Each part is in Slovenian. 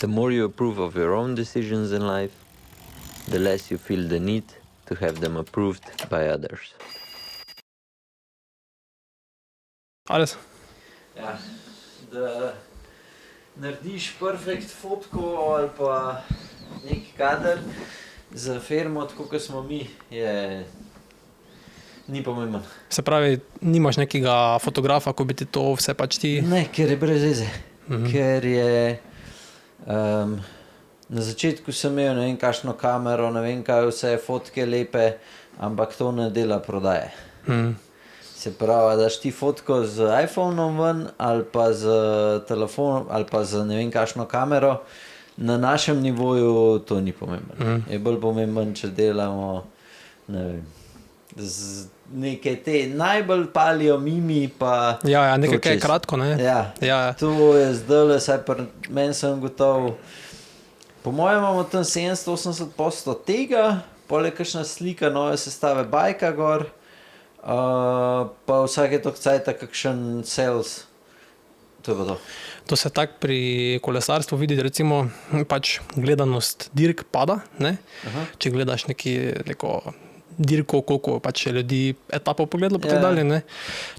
The more you approve of your own decisions in life, the less you feel the need to have them approved by others. Alles. Ja, da narediš perfekt fotko ali pa nek kader za firmo, tako kot smo mi, ni pomemben. Se pravi, nimaš nekega fotografa, ko bi ti to vse pač ti... Ne, ker je brez veze. Ker je... na začetku sem imel ne vem kakšno kamero, ne vem kaj vse, fotke lepe, ampak to ne dela prodaje. Se pravi, daš ti fotko z iPhoneom ven ali pa z telefonom ali pa z ne vem kakšno kamero, na našem nivoju to ni pomembno. Je bolj pomemben, če delamo, ne vem, z neke te najbolj palijo mimi pa... Ja, nekaj kaj je kratko, ne? Ja, to je zdajle, saj meni sem gotov. Po mojem imamo tam 70-80% tega, pol je kakšna slika nove sestave bajka gor, pa vsake toliko cajta kakšen sales. To je pa to. To se tak pri kolesarstvu vidi, recimo, pač gledanost dirk pada, ne? Če gledaš neko dirko, koliko pač je ljudi etapo pogledalo pa tako dalje, ne?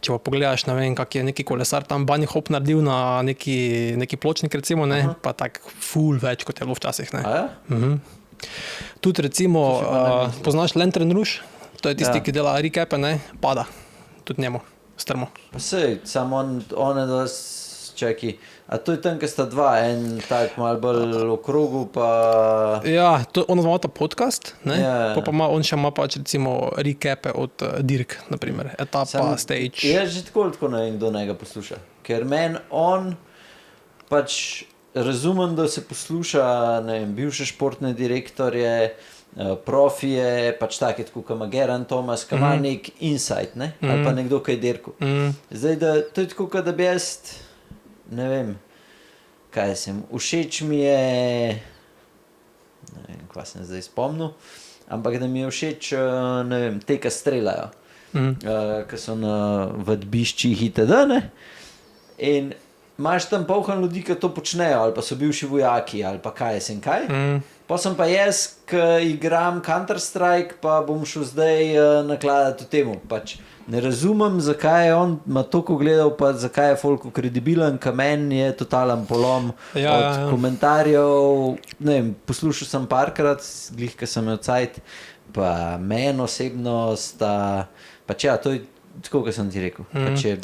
Če pa pogledaš, ne vem, kak je neki kolesar tam bunny hop naredil na neki pločnik, recimo, ne? Pa tak ful več, kot je bilo včasih, ne? A ja? Tudi recimo, poznaš Lantern Rouge? To je tisti, ki dela recape, ne? Pada. Tudi njemu, strmo. Pa sej, samo on je da čaki. A to je tam, ki sta dva, en tak malo bolj v krogu, pa... Ja, on ima ta podcast, ne? Ja. Pa on še ima pač recimo recape od dirk, naprimer, etapa, stage. Jaz že tako ne vem, kdo njega posluša. Ker meni on pač razumem, da se posluša, ne vem, bivše športne direktorje, profije, pač take, tako kot ima Geraint Thomas, ki ima nek insight, ne? Ali pa nekdo, ki je dirkal. Zdaj, da to je tako, kot da bi jaz... Ne vem, kaj sem, všeč mi je, ne vem, kva sem zdaj spomnil, ampak da mi je všeč, ne vem, te, ki streljajo, ki so na vadbiščih itd., ne, in imaš tam polhan ljudi, ki to počnejo, ali pa so bivši vojaki, ali pa kaj sem kaj, pa sem pa jaz, ki igram Counter-Strike, pa bom šel zdaj nakladati v temu, pač. Ne razumem, zakaj je on ima toliko gledal, pa zakaj je folko kredibilen, ka meni je totalen polom od komentarjev. Ne vem, poslušal sem parkrat, glih, ka sem imel cajt, pa meni osebno sta, pač ja, to je tako, ka sem ti rekel. Pač je,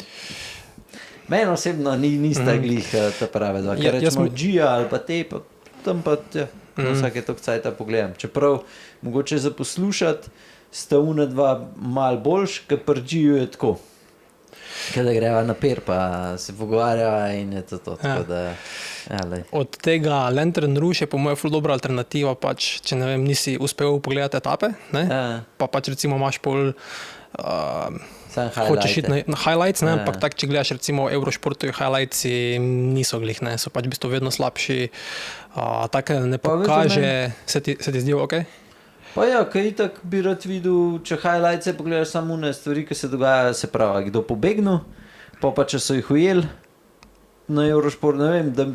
meni osebno nista glih ta prave dva, ker rečemo Gia ali pa te, pa tam pa ja, vsake toliko cajta pogledam. Čeprav mogoče za poslušati, sta una dva malo boljš, ker pri Giu je tako. Kada greva na per, pa se pogovarjava in je to. Tako da, ja, lej. Od tega Lantern Rouge je po moje ful dobra alternativa, pač, če ne vem, nisi uspel pogledati etape, ne? Pa pač recimo imaš pol, hočeš iti na highlights, ne? Ampak tak, če gledaš recimo Eurošportu, highlightsi niso glih, ne? So pač v bistvu vedno slabši, tako ne pokaže, se ti zdi okej? Pa ja, kaj itak bi rad videl, če highlights pogledaš samo une stvari, ki se dogajajo, se pravi, kdo pobegnil, pa če so jih ujeli na Eurošport, ne vem, da,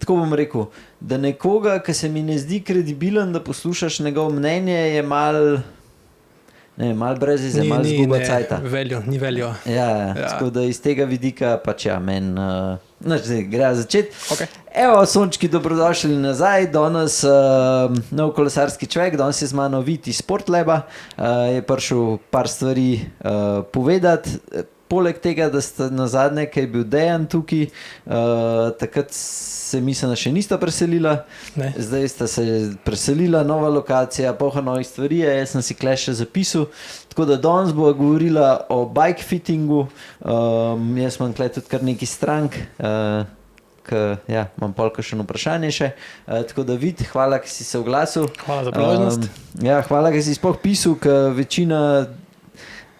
tako bom rekel, da nekoga, ki se mi ne zdi kredibilen, da poslušaš njegov mnenje, je malo brez veze, malo zguba cajta. Ni veljo. Ja, tako da iz tega vidika pač ja, meni, zdaj, gre začeti. Okay. Evo, sončki, dobrodošli nazaj, danes nov kolesarski človek, danes je z mano Viti iz Sportlaba, je prišel par stvari povedati. Poleg tega, da ste nazadnje, ki je bil Dejan tukaj, takrat se mislila še nista preselila, ne. Zdaj sta se preselila, nova lokacija, polha novih stvari, jaz sem si kle še zapisal, tako da danes bo govorila o bike fittingu, jaz imam kle tudi kar neki strank, ja, imam polka še vprašanje še, tako da Vid, hvala, ki si se oglasil. Hvala za priložnost. Ja, hvala, ki si sploh pisal, ker večina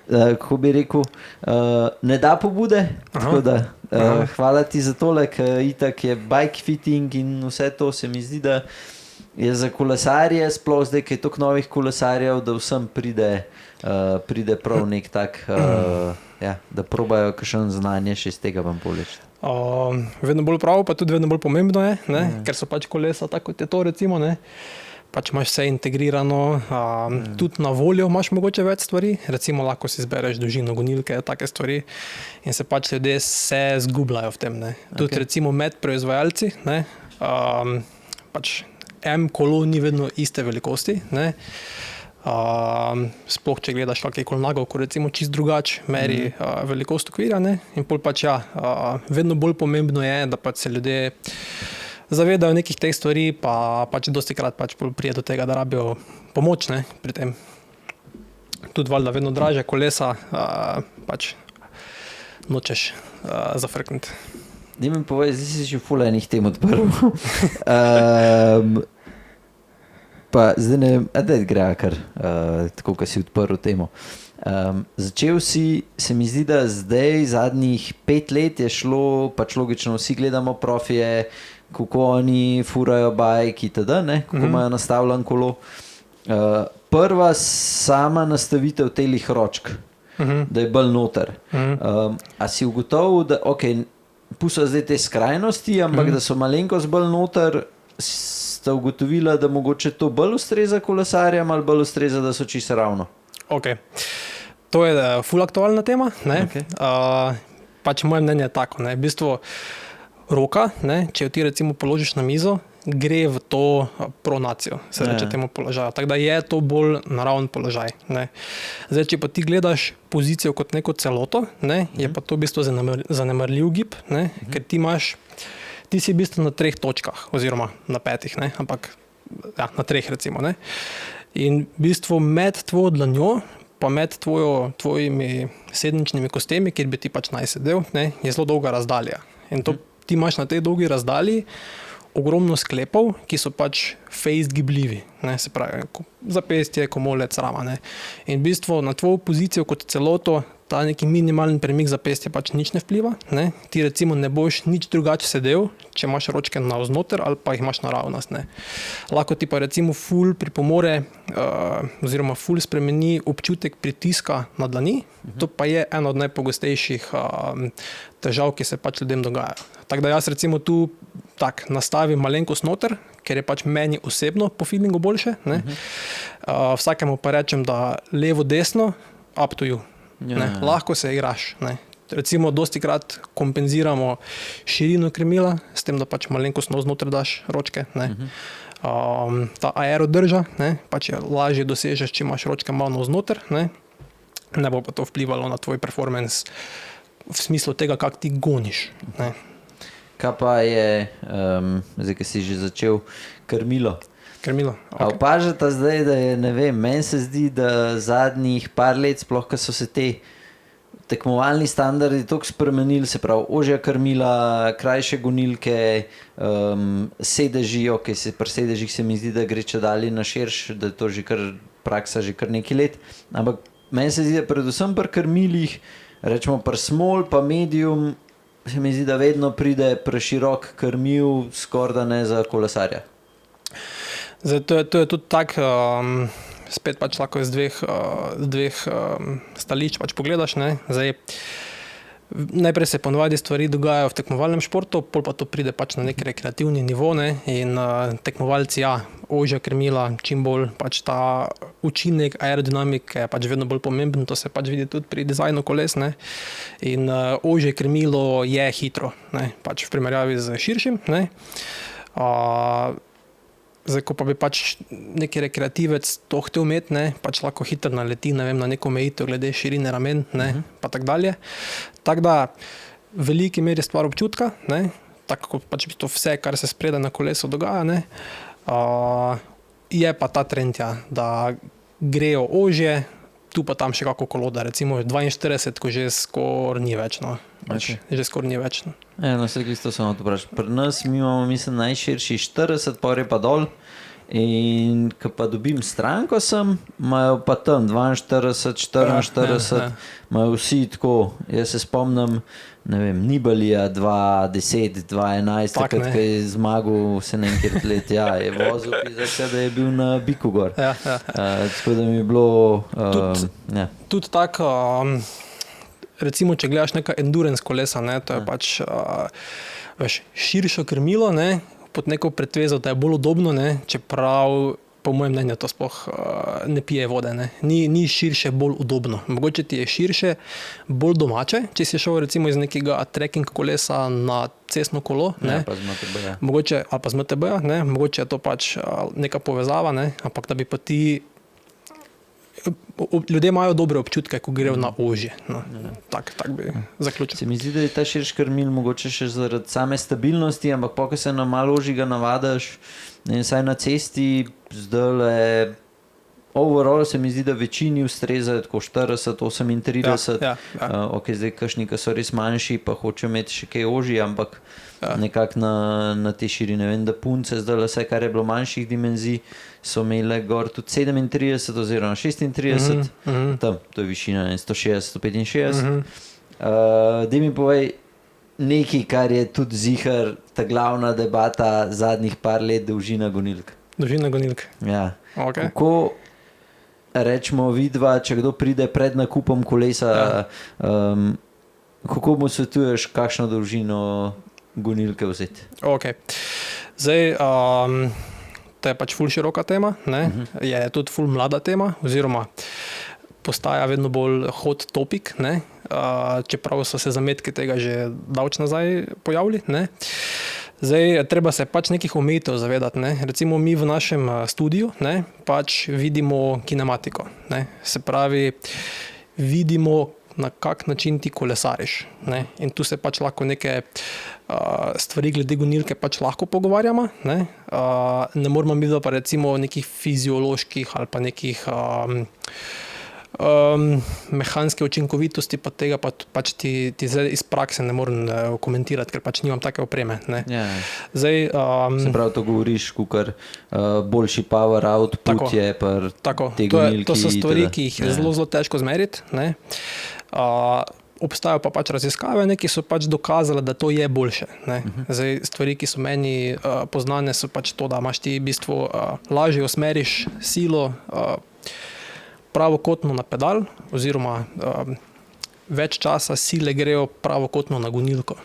kako bi rekel, ne da pobude, tako da hvala ti za tole, ker itak je bike fitting in vse to se mi zdi, da je za kolesarje, sploh zdaj, ki je toliko novih kolesarjev, da vsem pride prav nek tak da probajo kakšno znanje še iz tega vam poleči. Vedno bolj prav, pa tudi vedno bolj pomembno je, ne? Ker so pač kolesa tako kot je to recimo, ne? Pač imaš vse integrirano, tudi na voljo imaš mogoče več stvari, recimo lahko si izbereš dolžino gonilke, take stvari in se pač ljudje se zgubljajo v tem, ne. Tudi recimo med proizvajalci, ne, pač kolo ni vedno iste velikosti, ne. Sploh, če gledaš kakšen kolnagov, ko recimo čist drugač meri velikost okvirja, ne, in pol pač vedno bolj pomembno je, da pač se ljudje zavedajo nekih teh stvari, pa pač dostikrat pač prije do tega, da rabijo pomoč, ne, pri tem. Tudi valjda vedno dražje kolesa, pač nočeš zafrkniti. Daj mi povej, zdaj si že ful enih tem odprl. Pa zdaj ne vem, daj gre kar, tako, ko si odprl temo. Začel si, se mi zdi, da zdaj zadnjih 5 let je šlo, pač logično vsi gledamo profije, kako oni furajo bajk itd., ne, kako imajo nastavljen kolo. Prva sama nastavitev telih ročk, da je bolj noter. A si ugotovil, da pusto zdaj te skrajnosti, ampak da so malenkost bolj noter, sta ugotovila, da mogoče to bolj ustreza kolesarjem ali bolj ustreza, da so čisto ravno? To je ful aktualna tema, ne. Pač moje mnenje je tako, ne, v bistvu roka, ne, če jo ti recimo položiš na mizo, gre v to pronacijo, se reče temu položaju. Tako da je to bolj naraven položaj, ne. Zdaj, če pa ti gledaš pozicijo kot neko celoto, ne, je pa to v bistvu zanemarljiv gib, ne, ker ti si v bistvu na 3 točkah, oziroma na 5, ne, ampak na 3 recimo, ne. In v bistvu med tvojo dlanjo pa med tvojimi sedničnimi kostemi, kjer bi ti pač naj sedel, ne, je zelo dolga razdalja. In to ti imaš na tej dolgi razdalji ogromno sklepov, ki so pač fejst gibljivi, ne, se pravi, zapestje, komolec, rama, ne. In v bistvu na tvojo pozicijo kot celoto ta neki minimalen premik zapestja pač nič ne vpliva, ne. Ti recimo ne boš nič drugače sedel, če imaš ročke navznoter ali pa jih imaš naravnost, ne. Lahko ti pa recimo ful pripomore oziroma ful spremeni občutek pritiska na dlani, to pa je ena od najpogostejših težav, ki se pač ljudem dogajajo. Tako da jaz recimo tu nastavim malenkost noter, ker je pač meni osebno po feelingu boljše, ne. Vsakemu pa rečem, da levo, desno, up to you. Ne, lahko se igraš, ne. Recimo dostikrat kompenziramo širino krmila, s tem, da pač malenkost navznoter daš ročke, ne. Ta aerodrža, ne, pač je lažje dosežeš, če imaš ročke malo navznoter, ne. Ne bo pa to vplivalo na tvoj performance v smislu tega, kako ti goniš, ne. Kaj pa je, zdaj, ki si že začel, krmilo? A opažata zdaj, da je, ne vem, meni se zdi, da zadnjih par let, sploh, ko so se te tekmovalni standardi toliko spremenili, se pravi, ožja krmila, krajše gonilke, sedeži, pri sedežih se mi zdi, da gre čedalje na širš, da je to že kar praksa že kar nekaj let, ampak meni se zdi, da predvsem pri krmilih, rečemo pri small pa medium, se mi zdi, da vedno pride preširok krmil, skoraj da ne za kolesarja. Zdaj, to je tudi tako, spet pač lahko z dveh stališč pač pogledaš, ne. Zdaj, najprej se ponovadi stvari dogajajo v tekmovalnem športu, pol pa to pride pač na neki rekreativni nivo, ne, in tekmovalci, ožja krmila, čim bolj pač ta učinek aerodinamike je pač vedno bolj pomemben, to se pač vidi tudi pri dizajnu koles, ne. In ožje krmilo je hitro, ne, pač v primerjavi z širšim, ne. Zdaj, ko pa bi pač neki rekreativec to hotel imeti, ne, pač lahko hitro naleti, ne vem, na neko omejitev glede širine ramen, ne, pa tako dalje. Tako da v veliki meri je stvar občutka, ne, tako kot pač to vse, kar se spredaj na kolesu dogaja, ne. Je pa ta trend, da grejo ožje, tu pa tam še kako kolo, da recimo 42, ko že skoraj ni več, no. Že skoraj ni več. Vse isto samo to vprašam. Pri nas mi imamo, mislim, najširši 40, pa pa dol in ko pa dobim stranko sem, imajo pa tam 42, 44, imajo vsi tako, jaz se spomnim, ne vem, Nibalija 2010, 2011, takrat, ko je zmagal se nekaj let, je vozil, da je bil na Biku gor. Tako da mi je bilo... Tudi tako, recimo, če gledaš neka endurance kolesa, ne, to je pač veš, širšo krmilo, ne, pod neko pretvezo, da je bolj udobno, ne, čeprav po mojem mnenju to sploh ne pije vode. Ne. Ni širše bolj udobno. Mogoče ti je širše bolj domače, če si šel recimo iz nekega trekking kolesa na cestno kolo. Ne. Pa z MTB-ja. Mogoče, ali pa z MTB-ja, ne. Mogoče je to pač neka povezava, ne. Ampak da bi pa ti... Ljudje imajo dobre občutke, ko grejo na ožje. No. Tak bi zaključil. Se mi zdi, da je ta širš krmil mogoče še zaradi same stabilnosti, ampak ko se na malo ožjega navadaš, ne, saj na cesti zdajle overall se mi zdi, da večini ustrezajo tako 40, 38. Ja. Ok, zdaj kakšni, ki so res manjši, pa hočejo imeti še kaj ožji, ampak nekako na te širine. Vem, da punce zdajle vse, kar je bilo manjših dimenzij, so imele gor tudi 37 oziroma 36, tam, to je višina 160, 165. Daj mi povej nekaj, kar je tudi zihar ta glavna debata zadnjih par let, dolžina gonilk. Dolžina gonilk. Ja. Okay. Kako rečemo vidva, če kdo pride pred nakupom kolesa, kako mu svetuješ, kakšno dolžino gonilke vzeti? Ok. Zdaj, to je pač ful široka tema, ne? Je tudi ful mlada tema, oziroma postaja vedno bolj hot topic, ne? Čeprav so se zametki tega že davč nazaj pojavili. Ne? Zdaj, treba se pač nekih omejitev zavedati. Ne? Recimo mi v našem studiu, ne, pač vidimo kinematiko. Ne? Se pravi, vidimo, na kak način ti kolesariš. Ne? In tu se pač lahko neke stvari glede gonilke pač lahko pogovarjamo. Ne, ne moramo mi pa recimo nekih fizioloških ali pa nekih mehanske učinkovitosti, pa tega pač ti zdaj iz prakse ne morem komentirati, ker pač nimam take opreme. Ne. Ja. Zdaj, se pravi, to govoriš, kukar boljši power output je par te gonilki. To so stvari, ki jih je zelo težko zmeriti. Ne. Obstajajo pa pač raziskave, ki so pač dokazale, da to je boljše. Ne. Zdaj, stvari, ki so meni poznane, so pač to, da imaš ti v bistvu lažje usmeriš silo pravokotno na pedal, oziroma več časa sile grejo pravokotno na gonilko.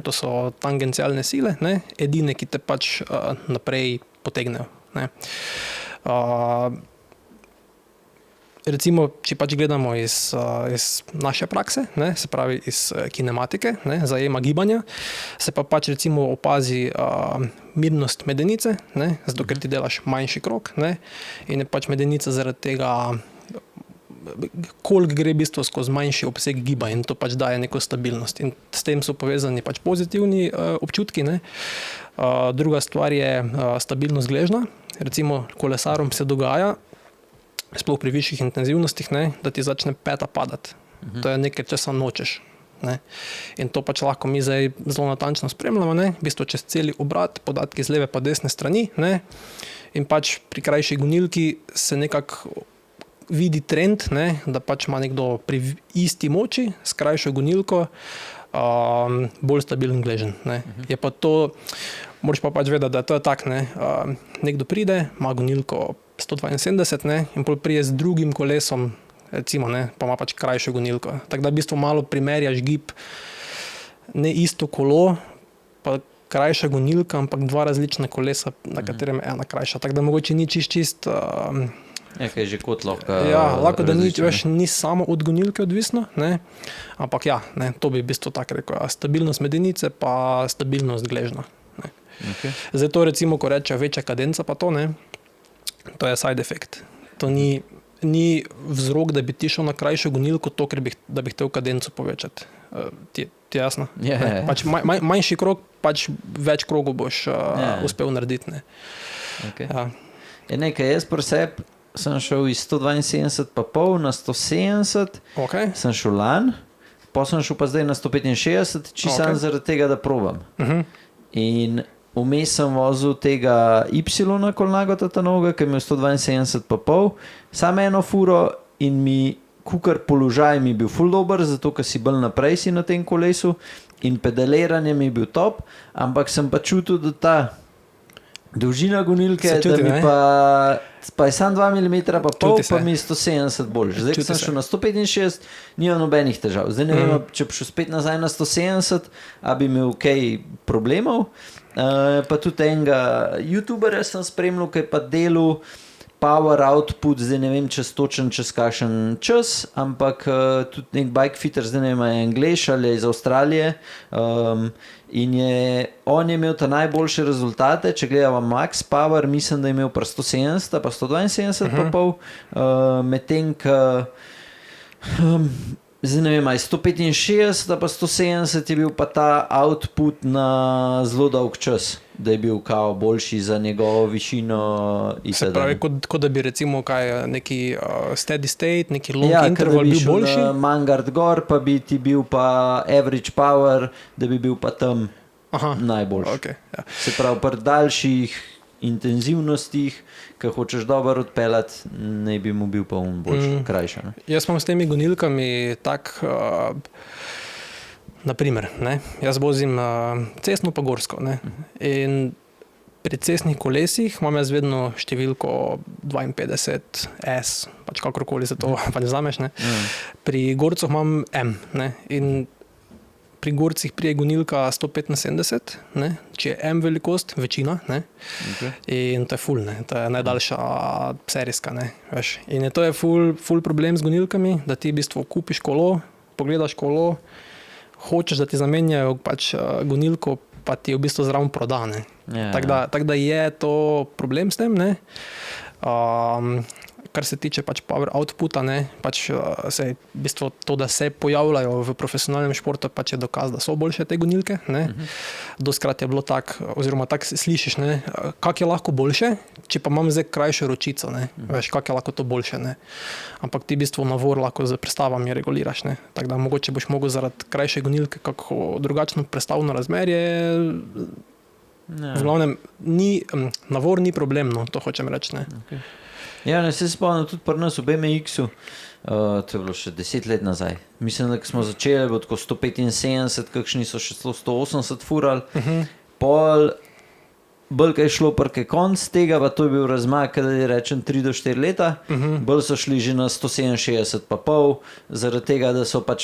To so tangencialne sile, ne, edine, ki te pač naprej potegnejo. Ne. Recimo, če pač gledamo iz naše prakse, ne, se pravi iz kinematike, ne, zajema gibanja, se pa pač recimo opazi mirnost medenice, ne, zato ker ti delaš manjši krog, ne, in je pač medenica zaradi tega, koliko gre v bistvu skozi manjši obseg giba, in to pač daje neko stabilnost. In s tem so povezani pač pozitivni občutki. Ne. Druga stvar je stabilnost gležnja. Recimo kolesarom se dogaja, sploh pri višjih intenzivnostih, ne, da ti začne peta padati. To je nekaj, česa nočeš. Ne. In to pač lahko mi zdaj zelo natančno spremljamo, ne, v bistvu čez celi obrat, podatki z leve pa desne strani, ne, in pač pri krajši gonilki se nekako vidi trend, ne, da pač ima nekdo pri isti moči s krajšo gonilko bolj stabilen gležen. Ne. Je pa to, moraš pa pač vedeti, da to je tak, ne, nekdo pride, ima gonilko 172, ne, in pol prije z drugim kolesom, recimo, ne, pa ima pač krajšo gonilko. Tako da v bistvu malo primerjaš gib, ne isto kolo, pa krajša gonilka, ampak dva različna kolesa, na katerem je ena krajša. Tako da mogoče ni čist Nekaj že kot lahko. Ja, lahko da ni samo od gonilke odvisno, ne, ampak ja, ne, to bi v bistvu tako rekel. Stabilnost medenice pa stabilnost gležna. Ne. Okay. Zdaj to recimo, ko rečejo večja kadenca pa to, ne, to je side effect. To ni vzrok, da bi ti šel na krajšo gonilko, to, ker da bi hotel kadenco povečati. Ti je jasno? Yeah. Pač manjši krog, pač več krogov boš uspel narediti. Ne. Okay. Ja. Je nekaj, jaz pri sebi sem šel iz 172,5 na 170, Okay. sem šel lan, pa sem šel pa zdaj na 165, sam zaradi tega, da probam. In vmes sem vozil tega Y kolnago tatanoga, ki je imel 172,5, samo eno furo in mi kukar položaj mi je bil ful dober, zato ker si bolj naprej si na tem kolesu in pedaliranje mi je bil top, ampak sem pa čutil, da ta Dolžina gonilke, Se čuti, da mi ne? pa je samo 2 mm, pa pol, Čuti se. pa mi je 170 boljš. Zdaj, ko Čuti sem se. šel na 165, nimam nobenih težav. Zdaj ne vem, če bi šel spet nazaj na 170, a bi imel kaj problemov. Pa tudi enega youtuberja sem spremljal, ki je pa delal power output, zdaj ne vem čez kakšen čas, ampak tudi nek bike fitter, zdaj ne vem, je Angleš ali je iz Avstralije, in on je imel ta najboljše rezultate, če gledamo max power, mislim, da je imel pa 170, pa 172 pa pol, medtem, zdaj ne vem, je 165 pa 170 je bil pa ta output na zelo dolg čas, da je bil kao boljši za njegovo višino. Se pravi, kot da bi recimo neki steady state, neki long Ja, interval bil boljši. Mangard gor, pa bi ti bil pa average power, da bi bil pa tam najboljši. Okay, ja. Se pravi, pri daljših intenzivnostih, ki hočeš dobro odpeljati, ne bi mu bil pa boljši, krajši. Ne? Jaz imam s temi gonilkami tak, naprimer, ne? Jaz vozim cestno pa gorsko. Ne? In pri cestnih kolesih imam jaz vedno številko 52 S, pač kakorkoli se to pa ne vzameš. Ne? Pri gorcih imam M. Ne? In pri gorcih prije gonilka 175, ne? Če je M velikost, večina. Ne? Okay. In to je full, ne? To je najdaljša serijska. Ne? Veš? In to je full problem z gonilkami, da ti v bistvu kupiš kolo, pogledaš kolo, hočeš, da ti zamenjajo pač gonilko, pa ti je v bistvu zraven prodane. Tako da je to problem s tem. Ne? Kar se tiče pač power outputa, ne, pač se v bistvu to, da se pojavljajo v profesionalnem športu, pač je dokaz, da so boljše te gonilke. Doskrat je bilo tako, oziroma tako slišiš, ne, kak je lahko boljše, če pa imam zdaj krajšo ročico, ne, veš, kak je lahko to boljše, ne. Ampak ti v bistvu navor lahko z prestavami reguliraš, ne. Tako da mogoče boš mogel zaradi krajše gonilke kako drugačno prestavno razmerje. V glavnem, navor ni problem, no, to hočem reči, ne. Okay. Ja, ne se spomnim tudi pri nas v BMX-u, to je bilo še 10 let nazaj. Mislim, da smo začeli, bo tako 175, kakšni so še 180 furali, pol, bolj kaj je šlo prke konc tega, pa to je bil razmak, da je rečem 3 do 4 leta, bolj so šli že na 167 pa pol, zaradi tega, da so pač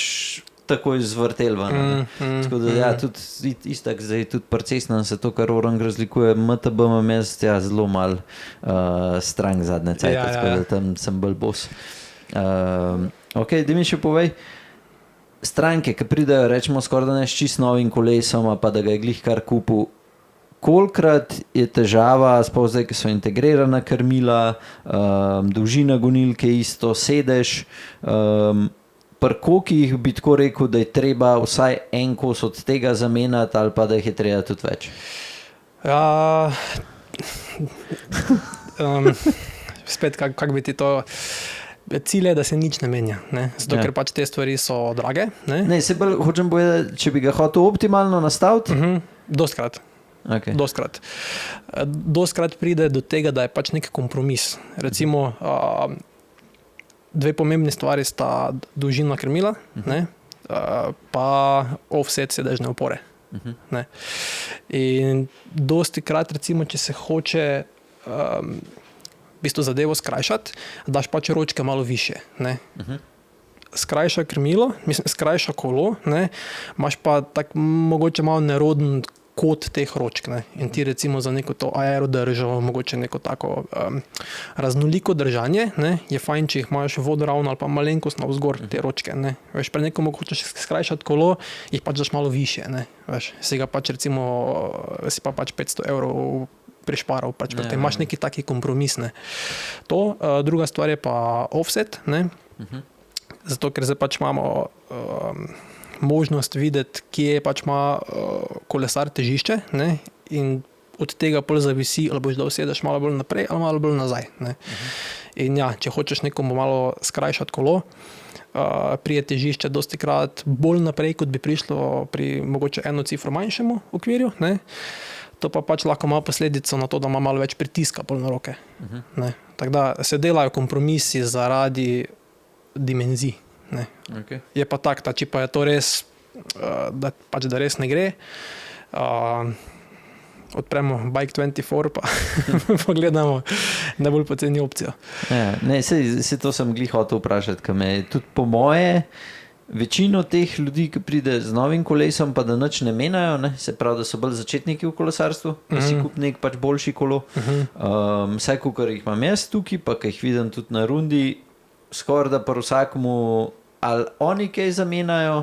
takoj zvrtel ven. Tako da ja, tudi istak zdaj tudi pri cestnem se to, kar orang razlikuje, MTB imam jaz zelo mal strank zadnje cajte, tako da tam sem bolj bos. Ok, da mi še povej, stranke, ki pridajo, rečemo skoraj da ne s čist novim kolesom, pa da ga je glih kar kupil, kolikrat je težava, sploh zdaj, ki so integrirana krmila, dolžina gonilke isto, sedež, pri kolikih bi tako rekel, da je treba vsaj en kos od tega zamenjati ali pa da jih je treba tudi več? Ja, spet, kak bi ti to... Cilj je, da se nič ne menja, ne? Zato, ker pač te stvari so drage. Ne, se bolj hočem povedati, če bi ga hotel optimalno nastaviti? Dostkrat. Okay. Dostkrat pride do tega, da je pač nek kompromis. Recimo, dve pomembni stvari sta dolžina krmila, ne, pa offset sedežne opore. Ne. In dosti krat, recimo, če se hoče v bistvu zadevo skrajšati, daš pač ročke malo više. Ne. Skrajša krmilo, skrajša kolo, ne, imaš pa tak mogoče malo neroden kot teh ročk. Ne. In ti recimo za neko to aerodržo, mogoče neko tako raznoliko držanje, ne, je fajn, če jih imaš vodoravno ali pa malenkost navzgor te ročke. Ne. Veš, pri nekomu hočeš skrajšati kolo, jih pač daš malo više. Ne. Veš, si ga pač recimo, si pa pač 500 € prišparal, pač pri tem imaš neki taki kompromis. Ne. To, druga stvar je pa offset, ne. Zato, ker zdaj pač imamo možnost videti, kje pač ima kolesar težišče, ne, in od tega pol zavisi, ali boš da usedeš malo bolj naprej ali malo bolj nazaj. Ne. In ja, če hočeš nekomu malo skrajšati kolo, prije težišče dosti krat bolj naprej, kot bi prišlo pri mogoče eno cifro manjšemu okvirju, ne. To pa pač lahko ima posledico na to, da ima malo več pritiska pol na roke. Ne. Tako da se delajo kompromisi zaradi dimenzij. Ne. Okay. Je pa tak, če pa je to res, da res ne gre, odpremo Bike24 pa pogledamo najbolj poceni opcijo. Ja, ne, se to sem glih hotel vprašati, ker me tudi po moje večino teh ljudi, ki pride z novim kolesom, pa da nič ne menjajo, ne? Se pravi, da so bolj začetniki v kolesarstvu, pa si kup nek pač boljši kolo. Vsaj, kakor jih imam jaz tukaj, pa ki jih vidim tudi na rundi, skoraj da pa vsakmu ali oni kaj zamenjajo,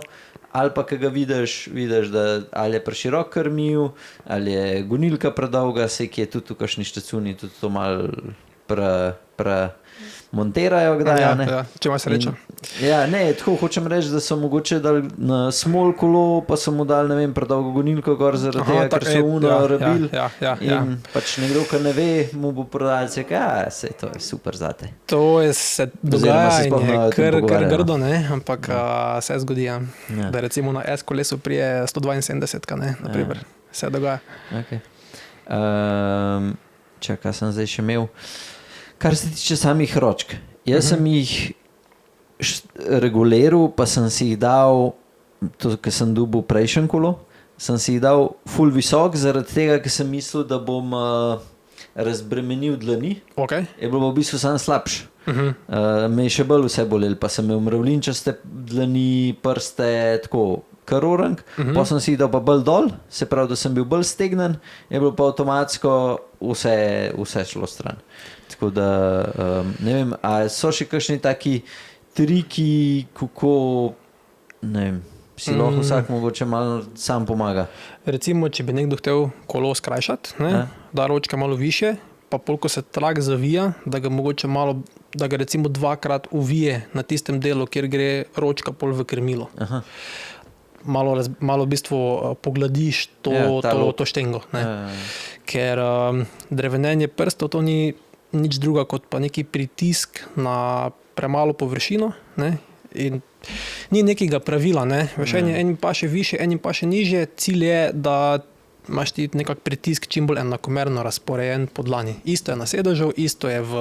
ali pa, ki ga vidiš, da ali je preširok krmil, ali je gonilka predolga, se ki je tudi v kakšni štacuni, tudi to malo montirajo kdaj, ne? Ja, če ima srečo. Ja, ne, tako hočem reči, da so mogoče dali na small kolo, pa so mu dali, ne vem, predolgo gonilko gor zaradi tega, ker so rabili. In pač nekdo, ki ne ve, mu bo prodajal, sej to je super zate. To je se dogajanje, kar grdo, ne, ampak se zgodi, da recimo na S kolesu prije 172, ne, naprimer, se dogaja. Okay. Kaj sem zdaj še imel? Kar se tiče samih ročk. Jaz sem jih reguliral, pa sem si jih dal, to, ker sem dobil prejšnje kolo, sem si jih dal ful visok, zaradi tega, ker sem mislil, da bom razbremenil dlani. Okay. Je bilo v bistvu sam slabš. Me je še bolj vse bolel, pa sem imel mravlinčaste dlani, prste, tako kar orang, pa sem si jih dal pa bolj dol, se pravi, da sem bil bolj stegnen, je bilo pa avtomatsko vse šlo stran. Tako da, ne vem, a so še kakšni taki triki, kako, ne vem, si lahko vsak mogoče malo sam pomaga. Recimo, če bi nekdo hotel kolo skrajšati, ne, da ročka malo više, pa polko se trak zavija, da ga mogoče malo, da ga recimo dvakrat uvije na tistem delu, kjer gre ročka pol v krmilo. Aha. Malo v bistvu pogladiš to štengo. Ne. Ker drevenenje prstov to ni nič druga kot pa neki pritisk na premalo površino, ne, in ni nekega pravila, ne, veš, enim pa še više, enim pa še nižje, cilj je, da imaš ti nekak pritisk čim bolj enakomerno razporejen po dlani. Isto je na sedežu, isto je v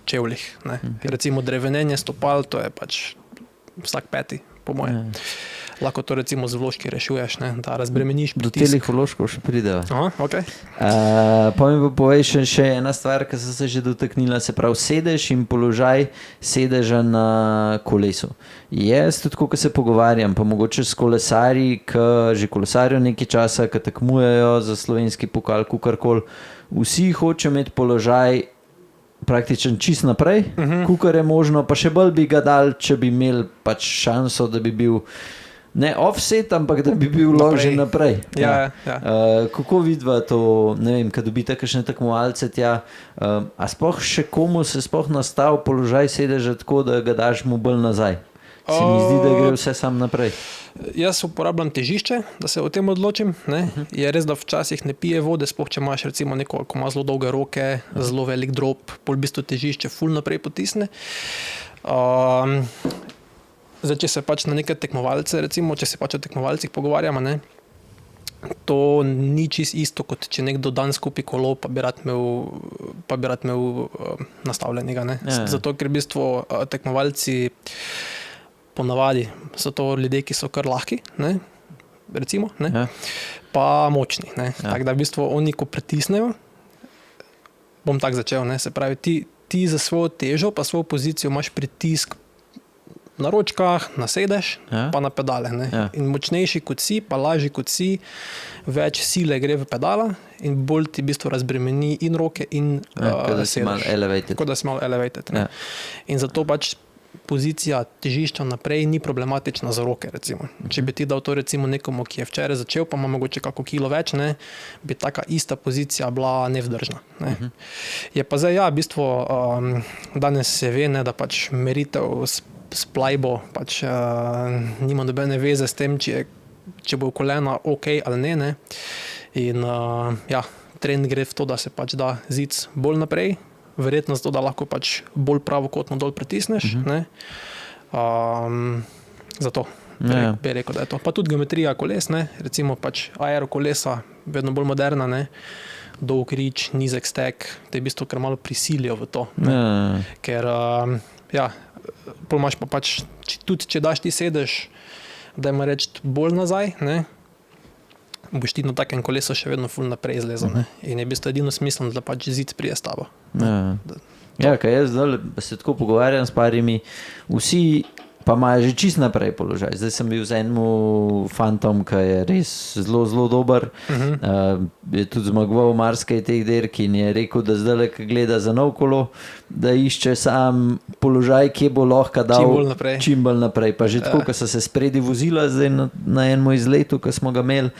čevljih, ne, recimo drevenenje stopal, to je pač vsak peti, po moje. Lahko to recimo z vložki rešuješ, ne, da razbremeniš pritisk. Do telih vložkov še prideva. Aha, okay. Pa mi pa povej še ena stvar, ki sem se že dotaknila, se pravi sedež in položaj sedeža na kolesu. Jaz tudi, ko se pogovarjam, pa mogoče s kolesarji, ki že kolesarijo nekaj časa, ki tekmujejo za slovenski pokal, kukarkoli, vsi hočejo imeti položaj praktično čist naprej, kukar je možno, pa še bolj bi ga dal, če bi imeli pač šanso, da bi bil ne offset, ampak da bi bil ložen naprej. Ja. Kako vidva to, ne vem, kad dobite kakšne tekmovalce tja, a sploh še komu se sploh nastav položaj sedeža tako, da ga daš mu bolj nazaj? Se mi zdi, da gre vse sam naprej. Jaz uporabljam težišče, da se o tem odločim. Ne? Je res, da včasih ne pije vode, sploh če imaš recimo neko, ko ima zelo dolge roke, zelo velik drop, pol v bistvu težišče ful naprej potisne. Zdaj, če se pač na neke tekmovalce, recimo, če se pač o tekmovalcih pogovarjamo, ne, to ni čist isto, kot če nekdo dan skupi kolo, pa bi rad imel nastavljenega. Ne. Zato, ker v bistvu tekmovalci ponavadi so to ljudje, ki so kar lahki, ne, recimo, ne, pa močni. Ne. Tako da v bistvu oni, ko pritisnejo, bom tako začel, ne, se pravi, ti za svojo težo pa svojo pozicijo imaš pritisk na ročkah, na sedež, pa na pedale. Ne. In močnejši kot si, pa lažji kot si, več sile gre v pedala in bolj ti v bistvu razbremeni in roke in da si malo elevated. Tako da si malo elevated. In zato pač pozicija težišča naprej ni problematična za roke, recimo. Če bi ti dal to recimo nekomu, ki je včeraj začel, pa ima mogoče kako kilo več, ne, bi taka ista pozicija bila nevzdržna. Ne. Je pa zdaj, v bistvu danes se ve, ne, da pač meritev s plajbo pač nima nobene veze s tem, če bo kolena ok ali ne. In trend gre v to, da se pač da zic bolj naprej, verjetno zato, da lahko pač bolj pravokotno dol pritisneš. Ne. Zato bi rekel, da je to. Pa tudi geometrija koles, ne. Recimo pač aerokolesa, vedno bolj moderna, ne. Dolg rič, nizek stek, te v bistvu kar malo prisilijo v to. Ker pol imaš pa pač, tudi če daš ti sedež, dajmo reči bolj nazaj, ne, boš ti na takem kolesu še vedno ful naprej izlezel. In je v bistvu edino smiselno, da pač zid prije s tabo. Ja, kaj jaz zdaj se tako pogovarjam s parimi, vsi pa imajo že čist naprej položaj. Zdaj sem bil z enim fantom, ki je res zelo, zelo dober. Je tudi zmagoval marsikaj teh dirk in je rekel, da zdaj, ko gleda za nov kolo, da išče sam položaj, kje bo lahko dal čim bolj naprej. Pa že tako, ko so se spredi vozila zdaj na enem izletu, ko smo ga imeli,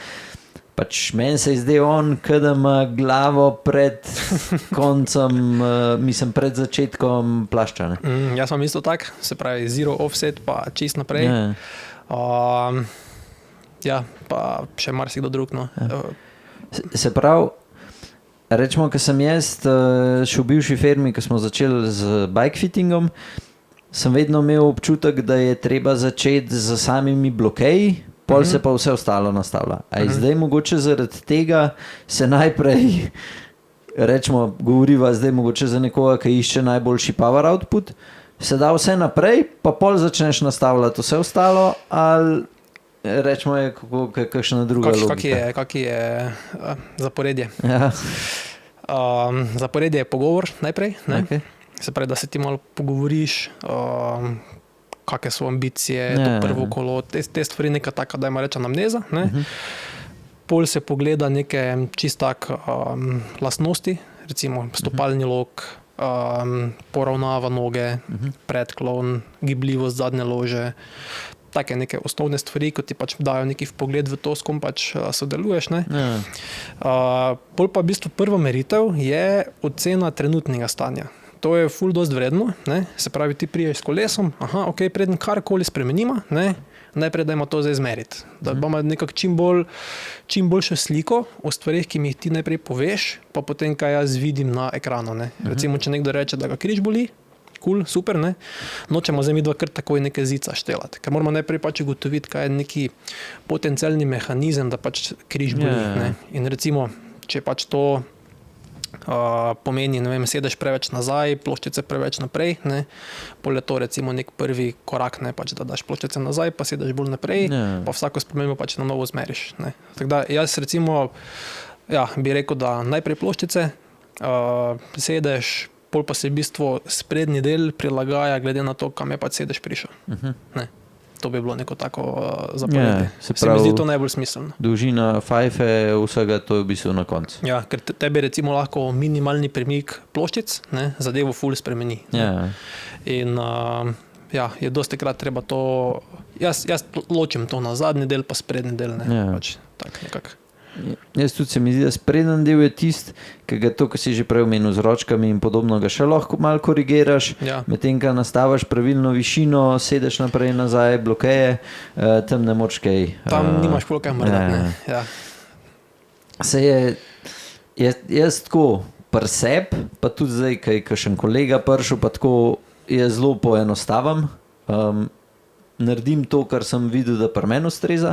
pač meni se je zdaj on, kada ima glavo pred koncem, mislim, pred začetkom plašča. Jaz sem isto tak, se pravi zero offset, pa čist naprej. Pa še marsikdo drug. No. Se pravi, rečemo, ko sem jaz še v bivši firmi, ko smo začeli z bikefittingom, sem vedno imel občutek, da je treba začeti z samimi blokeji, pol se pa vse ostalo nastavlja. A je zdaj mogoče zaradi tega se najprej, rečemo, govoriva zdaj mogoče za nekoga, ki išče najboljši power output, se da vse naprej, pa pol začneš nastavljati vse ostalo, ali rečemo je kakšna druga logika. Kak je zaporedje? Ja. Zaporedje je pogovor najprej, ne? Okay. Se pravi, da se ti malo pogovoriš, kakve so ambicije, to prvo kolo, te stvari neka taka, da ima reče anamneza. Pol se pogleda neke čist tak lastnosti, recimo stopalni lok, poravnava noge, predklon, gibljivost zadnje lože, take neke osnovne stvari, ko ti pač dajo neki vpogled v to, s kom pač sodeluješ. Ne? Pol pa v bistvu prva meritev je ocena trenutnega stanja. To je ful dost vredno, ne? Se pravi, ti priješ s kolesom, preden karkoli spremenimo, ne? Najprej dajmo to zdaj izmeriti. Da bomo nekako čim boljšo sliko o stvarih, ki mi jih ti najprej poveš, pa potem, kaj jaz vidim na ekranu. Ne? Recimo, če nekdo reče, da ga križ boli, cool, super, ne? Nočemo zdaj mi dva kar takoj neke zica štelati. Ker moramo najprej pač ugotoviti, kaj je neki potencialni mehanizem, da pač križ boli. Ne? In recimo, če pač to pomeni, ne vem, sedeš preveč nazaj, ploščice preveč naprej, ne, pol je to recimo nek prvi korak, ne, pač da daš ploščice nazaj, pa sedeš bolj naprej, pa vsako spremembo pač na novo zmeriš, ne. Tako da jaz recimo, bi rekel, da najprej ploščice, sedeš, pol pa se v bistvu sprednji del prilagaja glede na to, kam je pač sedeš prišel, ne. To bi bilo neko tako zaporedje. Se mi zdi to najbolj smiselno. Dolžina fajfe, vsega to je v bistvu na koncu. Ja, ker tebi recimo lahko minimalni premik ploščic, ne, zadevo ful spremeni. In je dostikrat treba to, jaz ločim to na zadnji del, pa sprednji del, ne, pač tak nekako. Jaz tudi se mi zdi, da spreden del je tist, ki ga to, ko si že prej omenil z ročkami in podobno, ga še lahko malo korigiraš, medtem, ko nastaviš pravilno višino, sedeš naprej, nazaj, blokeje, tam ne moč kaj. Tam nimaš pol kaj mrdati, ne. Se jaz tako preseb, pa tudi zdaj, kaj kakšen kolega prišel, pa tako je zelo poenostavim. Naredim to, kar sem videl, da pri meni ustreza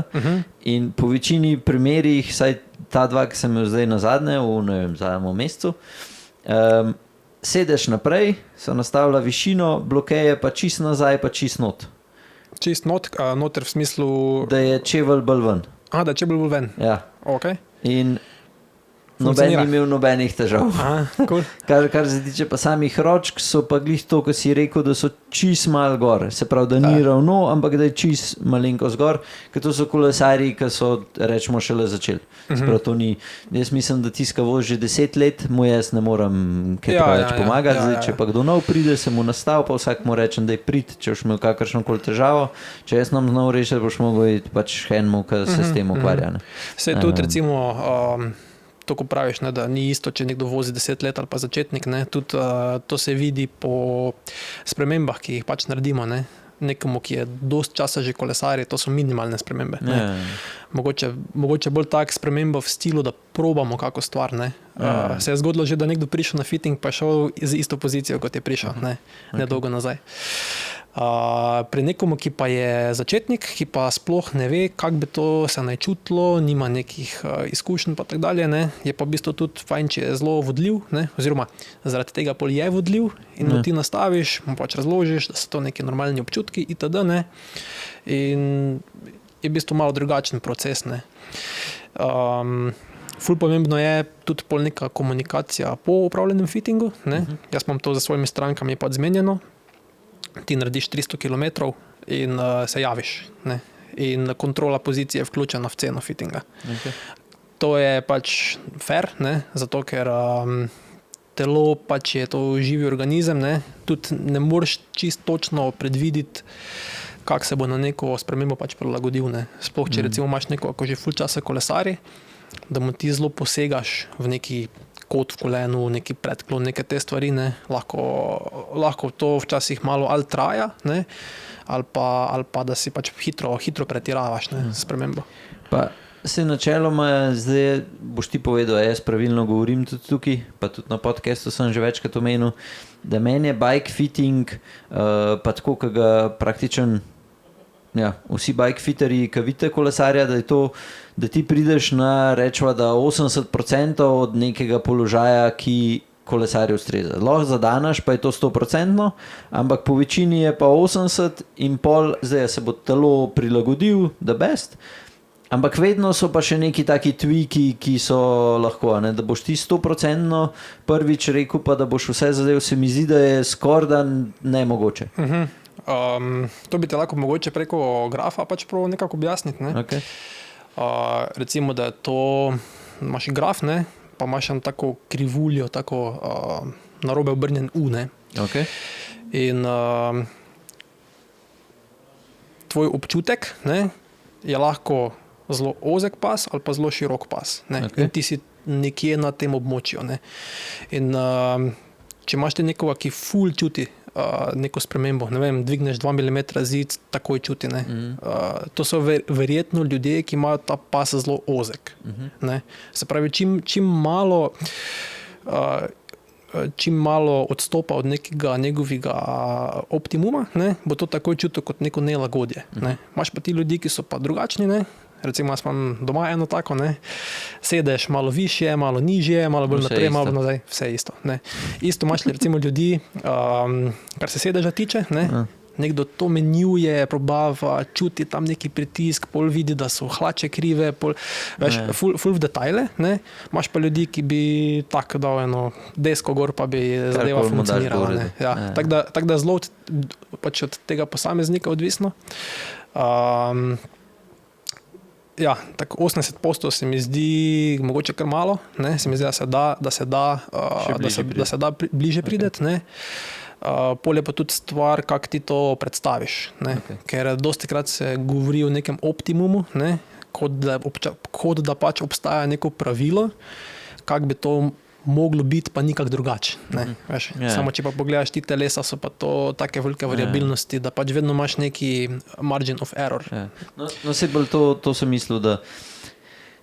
in po večini primerih, saj ta dva, ki sem imel zdaj nazadnje, v zadnjem mesecu, sedeš naprej, se nastavlja višino, blokeje pa čist nazaj, pa čist not. Čist noter v smislu... Da je čevelj bolj ven. Da je čevelj bolj ven. Ja. Ok. In noben ni imel nobenih težav. Cool. Kar se tiče pa samih ročk, so pa glih to, ko si rekel, da so čist mal gor. Se pravi, da ni ravno, ampak da je čist malenko zgor, ker to so kolesarji, ki so, rečemo, šele začeli. Se pravi, to ni, jaz mislim, da tiska voz že 10 let, mu jaz ne moram kaj preveč pomagati. Zdaj, če pa kdo nov pride, se mu nastav, pa vsak mu rečem, da je prid, če boš imel kakršnokoli težavo. Če jaz nam znal rešiti, boš mogel iti pač henmu, ki se s tem ukvarja. Saj tudi recimo... To, ko praviš, ne, da ni isto, če nekdo vozi 10 let ali pa začetnik, ne, tudi to se vidi po spremembah, ki jih pač naredimo, ne. Nekomu, ki je dost časa že kolesarje, to so minimalne spremembe. Mogoče bolj tak sprememba v stilu, da probamo kako stvar, ne. Se je zgodilo že, da nekdo prišel na fitting, pa je šel z isto pozicijo, kot je prišel, ne dolgo nazaj. Pri nekomu, ki pa je začetnik, ki pa sploh ne ve, kako bi to se naj čutilo, nima nekih izkušenj pa tak dalje, ne, je pa v bistvu tudi fajn, če je zelo vodljiv, ne, oziroma zaradi tega pol je vodljiv in ti nastaviš, mu pač razložiš, da so to neki normalni občutki itd., ne, in je v bistvu malo drugačen proces, ne. Ful pomembno je tudi pol neka komunikacija po upravljenem fittingu. Ne? Jaz imam to za svojimi strankami pač zmenjeno. Ti narediš 300 km in se javiš. Ne? In kontrola pozicije je vključena v ceno fittinga. Okay. To je pač fair, ne? Zato ker telo pač je to živi organizem, ne? Tudi ne moreš čisto točno predvideti, kako se bo na neko spremembo pač prilagodil. Ne? Sploh, če recimo imaš neko, ko že ful časa kolesari, da mu ti zelo posegaš v neki kot v kolenu, neki predklon, neke te stvari, ne? Lahko to včasih malo ali traja, ne? Ali pa da si pač hitro pretiravaš, ne? S spremembo. Pa se načeloma, zdaj boš ti povedal, jaz pravilno govorim tudi tukaj, pa tudi na podcastu sem že večkrat omenil, da meni je bike fitting pa tako, ki ga praktičen vsi bike fitterji, ki vidite kolesarja, da je to, da ti prideš na, rečva, da 80% od nekega položaja, ki kolesarju ustreza. Lahko zadanaš, pa je to 100%, ampak po večini je pa 80 in pol, zdaj se bo telo prilagodil, the best, ampak vedno so pa še neki taki tweaki, ki so lahko, ne? Da boš ti 100% prvič rekel, pa da boš vse zadev, se mi zdi, da je skoraj nemogoče. To bi te lahko mogoče preko grafa pač prav nekako objasniti. Ne? Okay. Recimo, da je to, imaš graf, ne? Pa imaš tam tako krivuljo, tako narobe obrnjen U. Ne? Okay. In tvoj občutek, ne, je lahko zelo ozek pas ali pa zelo širok pas. Ne? Okay. In ti si nekje na tem območju. Ne? In če imaš ti nekoga, ki ful čuti neko spremembo, ne vem, dvigneš 2 mm zid, takoj čuti. Ne? To so verjetno ljudje, ki imajo ta pas zelo ozek. Ne? Se pravi, čim malo odstopa od nekega njegovega optimuma, ne, bo to takoj čutil kot neko nelagodje. Ne. Imaš pa ti ljudi, ki so pa drugačni, ne. Recimo, jaz imam doma eno tako, ne. Sedeš malo višje, malo nižje, malo bolj naprej, malo nazaj, vse isto. Ne. Isto imaš recimo ljudi, kar se sedeža tiče, ne. Nekdo to menjuje, probava, čuti tam neki pritisk, pol vidi, da so hlače krive, veš, ful v detajle, ne. Imaš pa ljudi, ki bi tako dal eno desko gor, pa bi zadeva funkcionirala. Ne. Ja. Tako da zelo pač od tega posameznika odvisno. Ja, tako 80% se mi zdi mogoče kar malo, ne. Se mi zdi, da se da bliže prideti, ne. Pol je pa tudi stvar, kako ti to predstaviš. Ne? Okay. Ker dostikrat se govori o nekem optimumu, ne? Kot da pač obstaja neko pravilo, kako bi to moglo biti, pa nikak drugače. Samo če pa pogledaš ti telesa, so pa to take velike variabilnosti, da pač vedno imaš neki margin of error. No se bolj to sem mislil, da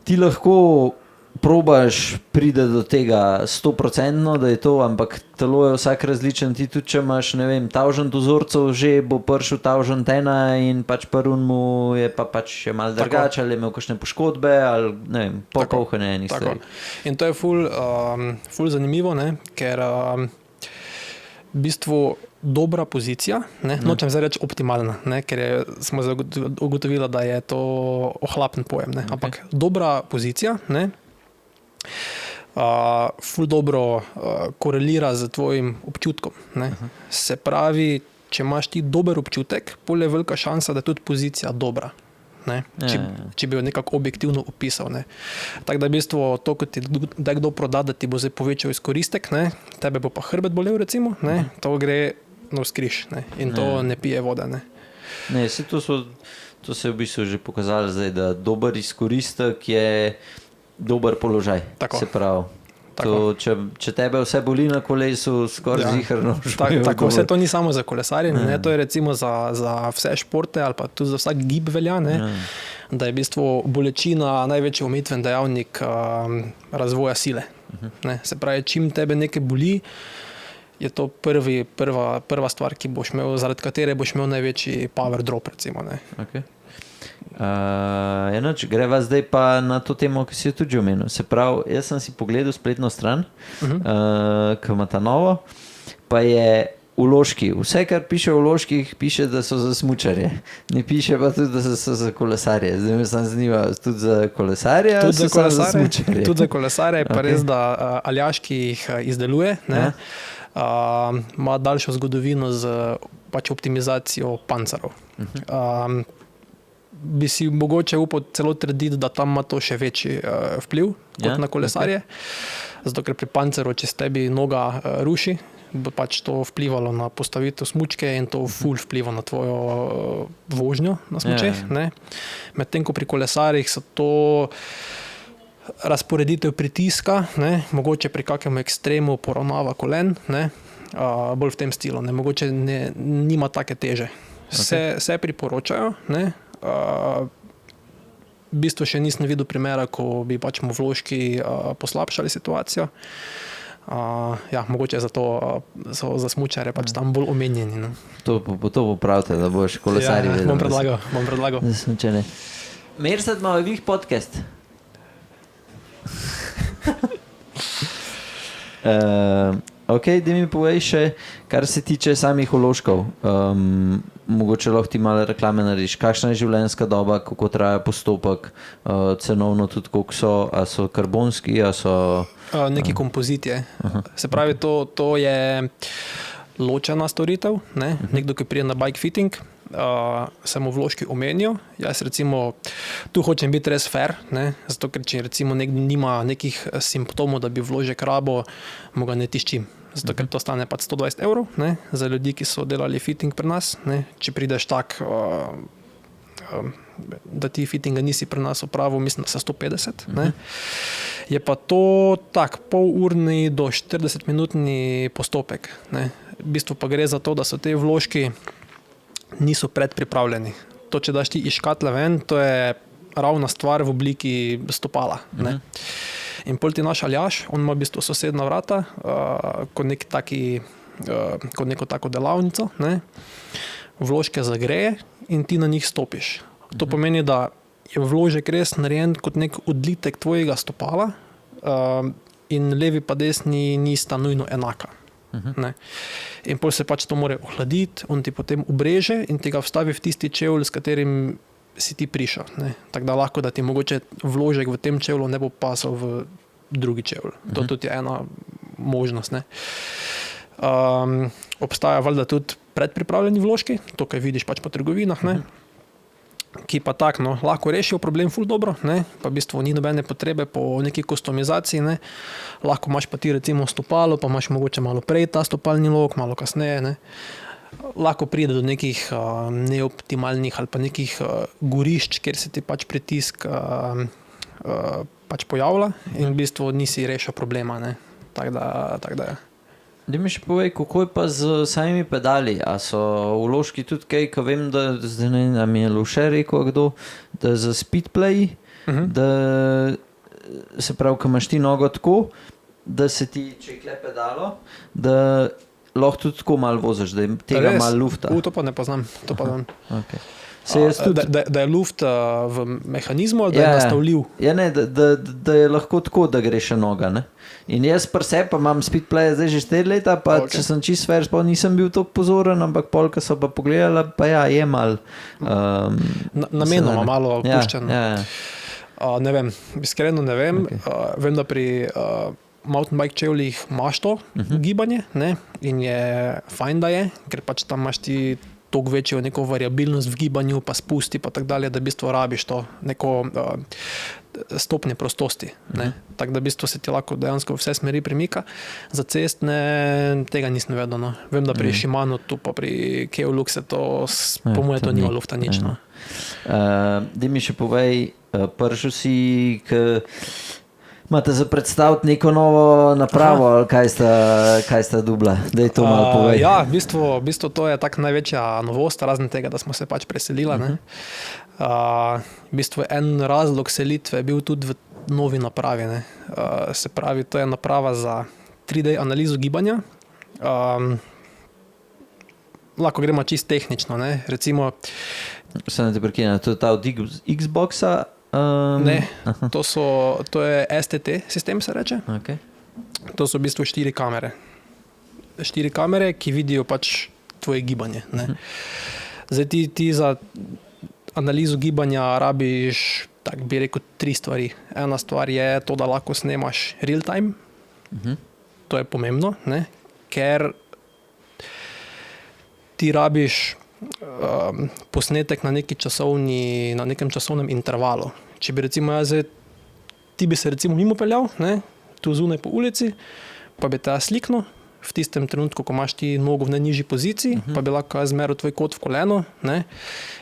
ti lahko probaš pride do tega 100%, da je to, ampak telo je vsak različen. Ti tudi, če imaš, ne vem, 1000 vzorcev, že bo prišel 1001 in pač prvemu je pa pač še malo drugače, ali je imel kakšne poškodbe, ali ne vem, pokovhane enih stvari. In to je ful zanimivo, ne? Ker v bistvu dobra pozicija, ne? Nočem zdaj reči optimalna, ne? Ker smo ugotovili, da je to ohlapen pojem, ne? Ampak dobra pozicija, ne? Ful dobro korelira z tvojim občutkom. Ne? Se pravi, če imaš ti dober občutek, pol je velika šansa, da je tudi pozicija dobra. Ne? Če bi jo nekako objektivno opisal. Ne? Tako da v bistvu to, ko ti da kdo proda, da ti bo zdaj povečal izkoristek, ne? Tebe bo pa hrbet bolel, recimo, ne? To gre navzkriž, ne? In to ne pije vode. Ne? Ne, to se je v bistvu že pokazalo zdaj, da dober izkoristek je dober položaj. Tako. Se pravi. Če tebe vse boli na kolesu, skoraj zihrno. Tako, vse to ni samo za kolesarjenje, ne? To je recimo za vse športe ali pa tudi za vsak gib velja, ne? Da je v bistvu bolečina največji omejitven dejavnik razvoja sile. Ne? Se pravi, čim tebe nekaj boli, je to prva stvar, ki boš imel, zaradi katere boš imel največji power drop, recimo. Ne? Okay. Greva zdaj pa na to temo, ki si jo tudi omenil. Se pravi, jaz sem si pogledal spletno stran, ki ima ta novo, pa je vložki. Vse, kar piše v vložkih, piše, da so za smučarje. Ne piše pa tudi, da so za kolesarje. Zdaj me sam zanima, tudi za kolesarje, Tudi za kolesarje, smučarje. tudi za kolesarje, pa Ok. res, da Aljaš, ki jih izdeluje, ne, ima daljšo zgodovino z pač optimizacijo pancerov. Bi si mogoče upal celo trditi, da tam ima to še večji vpliv kot Ja, na kolesarje. Zato, ker pri panceru, če se tebi noga ruši, bo pač to vplivalo na postavitev smučke in to ful vpliva na tvojo vožnjo na smučeh. Ja. Ne. Medtem ko pri kolesarjih so to razporeditev pritiska, ne, mogoče pri kakem ekstremu poravnava kolen, ne, bolj v tem stilu, ne, mogoče nima take teže. Se priporočajo, ne, v bistvu še nisem videl primera, ko bi pač mu vložki poslabšali situacijo. Ja, mogoče zato so za smučare pač tam bolj omenjeni. No. To popravite, da boš kolesarji vedel. Bom predlagal. Da smučane. Mersat ima glih podcast. Ok, da mi povej še, kar se tiče samih vložkov. Mogoče lahko ti malo reklame narediš. Kakšna je življenjska doba, kako traja postopek, cenovno tudi koliko so, a so karbonski, a so... Neki kompozit je. Se pravi, to je ločena storitev. Ne? Nekdo, ki prije na bike fitting, se mu vložki omenijo. Jaz recimo tu hočem biti res fair, ne? Zato ker če recimo nima nekih simptomov, da bi vložek rabo, mu ga ne tiščim. Zato ker to stane pač 120 €, ne? Za ljudi, ki so delali fitting pri nas. Ne? Če prideš tak, da ti fittinga nisi pri nas opravil, mislim, da se 150. Ne? Je pa to tak polurni do 40-minutni postopek. Ne? V bistvu pa gre za to, da so te vložki niso predpripravljeni. To, če daš ti iz škatle ven, to je ravna stvar v obliki stopala. Ne? In pol ti naš Aljaš, on ima v bistvu sosedna vrata, kot neko tako delavnico, ne? Vložke zagreje in ti na njih stopiš. To pomeni, da je vložek res narejen kot nek odlitek tvojega stopala in levi pa desni nista nujno enaka. Ne? In pol se pač to more ohladiti, on ti potem ubreže in ti ga vstavi v tisti čevl, s katerim si ti prišel. Tako da lahko, da ti mogoče vložek v tem čevlu ne bo pasal v drugi čevl. To tudi je ena možnost. Ne? Obstaja valjda tudi predpripravljeni vložki, to, kaj vidiš pač po trgovinah, ne? Ki pa tak, no, lahko rešijo problem ful dobro, ne? Pa v bistvu ni nobene potrebe po neki kustomizaciji. Ne? Lahko imaš pa ti recimo stopalo, pa imaš mogoče malo prej ta stopalni lok, malo kasneje. Ne? Lahko pride do nekih neoptimalnih ali pa nekih gorišč, kjer se ti pač pritisk pač pojavlja in v bistvu nisi rešil problema. Ne? Tak da ja. Da mi še povej, kako je pa z samimi pedali? A so vložki tudi kaj, ko vem, da zdaj ne vem, a mi je Luše rekel kdo, da za speedplay, da se pravi, ko imaš ti nogo tako, da se ti čekle pedalo, da lahko tudi tako malo voziš, da je tega malo lufta. To pa ne poznam. Okay. Da je luft v mehanizmu ali da je nastavljiv? Ja, ne, da je lahko tako, da gre še noga. Ne? In jaz pri sebi pa imam speedplay zdaj že 4 leta, pa če sem čist fair, pa nisem bil toliko pozoren, ampak pol, ko so pa pogledala, pa ja, je malo... Namenoma malo puščen. Ne vem, iskreno ne vem. Okay. Vem, da pri mountain bike čevljih imaš to gibanje, ne? In je fajn, da je, ker pač tam imaš ti toliko večjo neko variabilnost v gibanju, pa spusti, pa tak dalje, da v bistvu rabiš to neko stopnje prostosti. Tako da v bistvu se ti lahko dejansko vse smeri premika. Za cestne tega nisem vedel. No. Vem, da pri Shimano, tu pa pri Keolux je to, po moje to nima lufta nič. No. Daj mi še povej, prišel si imate za predstaviti neko novo napravo, ali kaj sta dubla? Daj to malo povej. Ja, v bistvu to je tak največja novost, razen tega, da smo se pač preselili. V bistvu en razlog selitve je bil tudi v novi napravi. Ne. Se pravi, to je naprava za 3D analizo gibanja. Lahko gremo čisto tehnično. Ne. Recimo... Sem te prekinem, to je ta od Xboxa? Ne, to je STT sistem, se reče. Okay. To so v bistvu 4 kamere. 4 kamere, ki vidijo pač tvoje gibanje. Ne. Zdaj ti za analizo gibanja rabiš, tak bi rekel, 3 stvari. Ena stvar je to, da lahko snemaš real time. To je pomembno, ne? Ker ti rabiš posnetek na nekem časovnem intervalu. Če bi recimo ti bi se recimo mimo peljal, ne? Tu zunaj po ulici, pa bi te sliknil v tistem trenutku, ko imaš ti nogo v najnižji poziciji, pa bi lahko izmeril tvoj kot v koleno. Ne?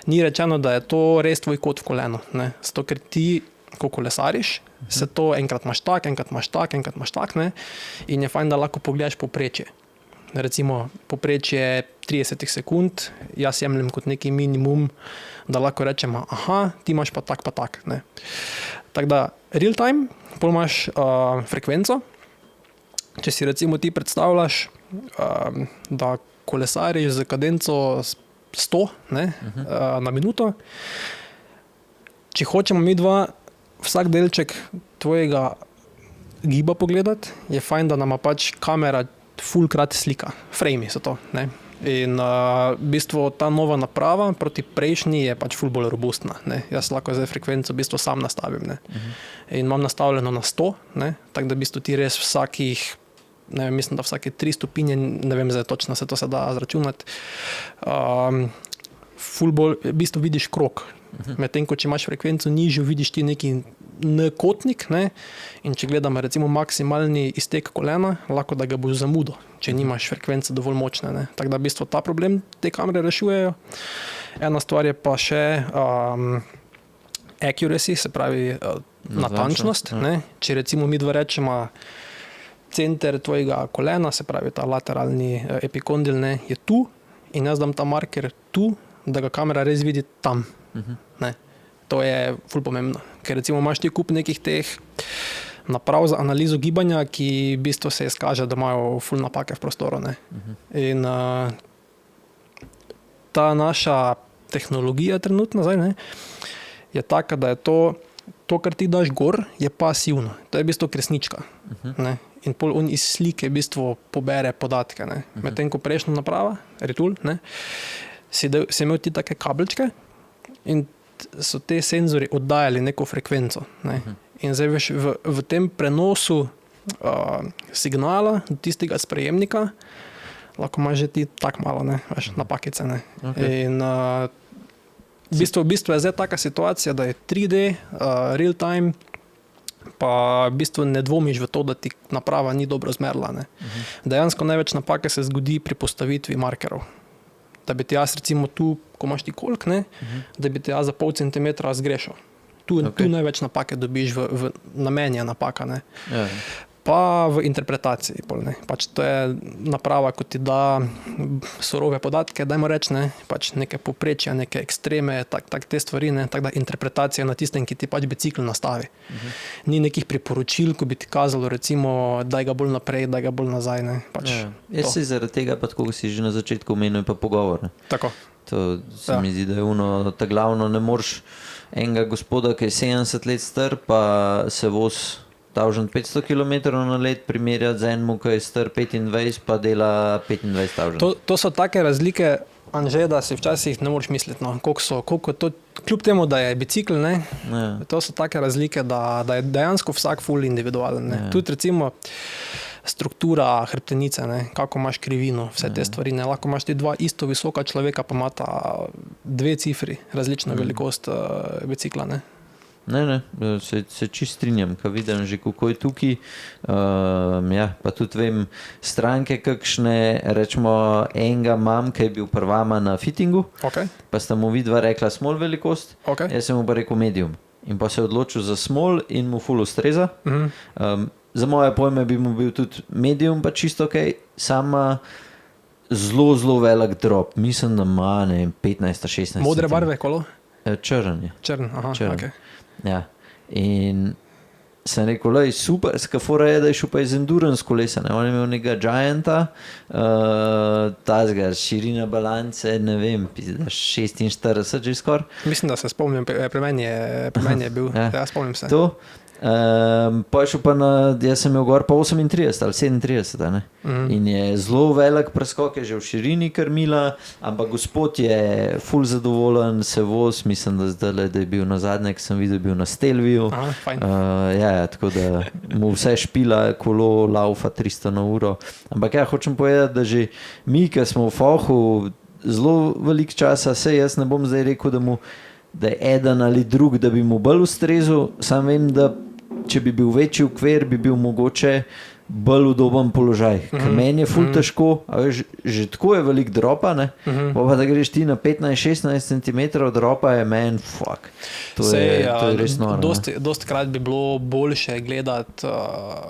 Ni rečeno, da je to res tvoj kot v koleno. Ne? Zato, ker ti, ko kolesariš, se to enkrat imaš tak, enkrat imaš tak, ne? In je fajn, da lahko pogledaš povprečje. Recimo povprečje 30 sekund, jaz jemljem kot neki minimum, da lahko rečemo, aha, ti imaš pa tak, ne. Tako da, real time, pol imaš frekvenco. Če si recimo ti predstavljaš, da kolesariš z kadenco 100, ne, na minuto, če hočemo mi dva vsak delček tvojega giba pogledati, je fajn, da nama pač kamera fullkrat slika. Frame so to, ne. In v bistvu ta nova naprava proti prejšnji je pač ful bolj robustna, ne. Jaz lahko zdaj frekvenco v bistvu sam nastavim, ne. In imam nastavljeno na 100, ne, tako da v bistvu ti res vsakih, ne vem, mislim, da vsake 3 stopinje, ne vem zdaj točno, se to se da zračunati, ful bolj, v bistvu vidiš krog. Medtem ko če imaš frekvenco nižjo, vidiš ti neki kotnik, ne, in če gledamo recimo maksimalni iztek kolena, lahko da ga boš zamudil, če nimaš frekvence dovolj močne, ne. Tako da v bistvu ta problem te kamere rešujejo. Ena stvar je pa še accuracy, se pravi natančnost, ne. Če recimo mi dva rečemo, center tvojega kolena, se pravi ta lateralni epikondil, ne, je tu in jaz dam ta marker tu, da ga kamera res vidi tam. Ne. To je ful pomembno, ker recimo imaš ti kup nekih teh naprav za analizo gibanja, ki v bistvu se izkaže, da imajo ful napake v prostoru, ne. In ta naša tehnologija trenutno zdaj, ne, je taka, da je to, kar ti daš gor, je pasivno. To je v bistvu kresnička, ne. In pol on iz slike v bistvu pobere podatke, ne. Medtem ko prejšnja naprava, Retul, ne, si imel ti take kabelčke in so te senzori oddajali neko frekvenco, ne. In zdaj veš, v tem prenosu signala do tistega sprejemnika lahko imaš že ti tak malo, ne, veš, napakice, ne. In v bistvu je zdaj taka situacija, da je 3D, real time, pa v bistvu ne dvomiš v to, da ti naprava ni dobro zmerila, ne. Dejansko največ napake se zgodi pri postavitvi markerov. Da bi ti jaz recimo tu, ko imaš ti kolk, ne, da bi ti jaz za pol centimetra zgrešil. Tu največ napake dobiš v namenje napaka, ne. Pa v interpretaciji pol, ne. Pač to je naprava, ko ti da surove podatke, dajmo reči, ne, pač neke povprečja, neke ekstreme, tak te stvari, ne, tako da interpretacija na tistem, ki ti pač bicikl nastavi. Ni nekih priporočil, ko bi ti kazalo recimo, daj ga bolj naprej, daj ga bolj nazaj, ne, pač. Jaz si zaradi tega, pa tako si že na začetku omenil, pa pogovor, ne. Tako. To se mi zdi, da je ta glavno, ne moreš enega gospoda, ki je 70 let star, pa se voz 1500 km na let primerjati z enim, ki je star 25, pa dela 25 000. To so take razlike, Anže, da si včasih ne moreš misliti, no, koliko to, kljub temu, da je bicikl, ne, to so take razlike, da je dejansko vsak ful individualen, ne. Tudi recimo struktura hrbtenice, ne, kako imaš krivino, vse te stvari, ne, lahko imaš ti dva isto visoka človeka, pa imata 2 cifri, različna velikost bicikla, ne. Ne, se čist strinjam, ko vidim že, kako je tukaj, pa tudi vem, stranke kakšne, rečemo, enega imam, ki je bil pri vama na fittingu, pa sta mu vidva rekla small velikost, jaz sem mu pa rekel medium. In pa se je odločil za small in mu ful ustreza. Za moje pojme bi mu bil tudi medium pa čisto okej, sama zelo velik drop, mislim, da ima, ne vem, 15-16 cm. Modre barve kolo? Črn je. Črn, aha, okej. Ja, in sem rekel, lej, super, skafora je, da je šel pa iz endurance kolesa, ne, on je imel nekega Gianta, tazga, širina balance, ne vem, 46 že skoraj. Mislim, da se spomnim, pri meni je bil, ja, spomnim se. To, Pa je šel pa jaz sem imel gor pa 38 ali 37, ne? In je zelo velik preskok, je že v širini krmila, ampak gospod je ful zadovoljen, se voz, mislim, da zdaj, da je bil na zadnje, ki sem videl, bil na Stelviju. Ja, tako da mu vse špila, kolo, laufa 300 na uro. Ampak ja, hočem povedati, da že mi, ki smo v Fohu zelo velik časa, se jaz ne bom zdaj rekel, da je eden ali drug, da bi mu bolj ustrezal, sam vem, da če bi bil večji okvir, bi bil mogoče bolj udoben položaj. Ker meni je ful težko, a veš, že tako je velik dropa, ne? Pa da greš ti na 15-16 cm dropa, je meni fuck. To je res noro. Dosti krat bi bilo boljše gledati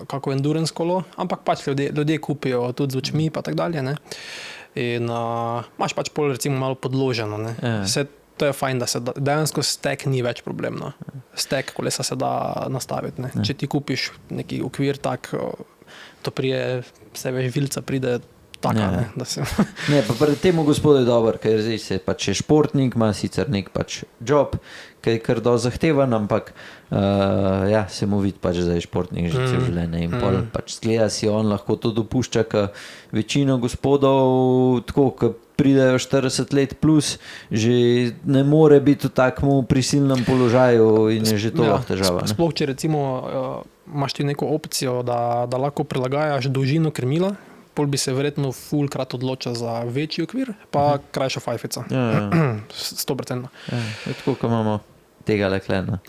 kako endurance kolo, ampak pač ljudje kupijo tudi z očmi pa tak dalje, ne? In imaš pač pol recimo malo podloženo, ne? Vse to je fajn, da se dejansko stek ni več problem, no. Stek kolesa se da nastaviti, ne. Če ti kupiš neki okvir tak, to prije, vse veš, vilca pride taka, ne. Da se... Ne, pa pred temu gospodu je dober, ker zdaj se pač je športnik, ima sicer nek pač job, ki je kar dosti zahtevan, ampak ja, se mu vidi pač, da je športnik že cel življenje in pol pač zgleda si on lahko to dopušča, ker večino gospodov tako, ker pridejo 40 let plus, že ne more biti v takmu prisilnem položaju in je že to lahko težava. Sploh, če recimo imaš ti neko opcijo, da lahko prilagajaš dolžino krmila, pol bi se verjetno fulkrat odločil za večji okvir, pa krajšo fajfico. 100%. Tako, ko imamo tega leklena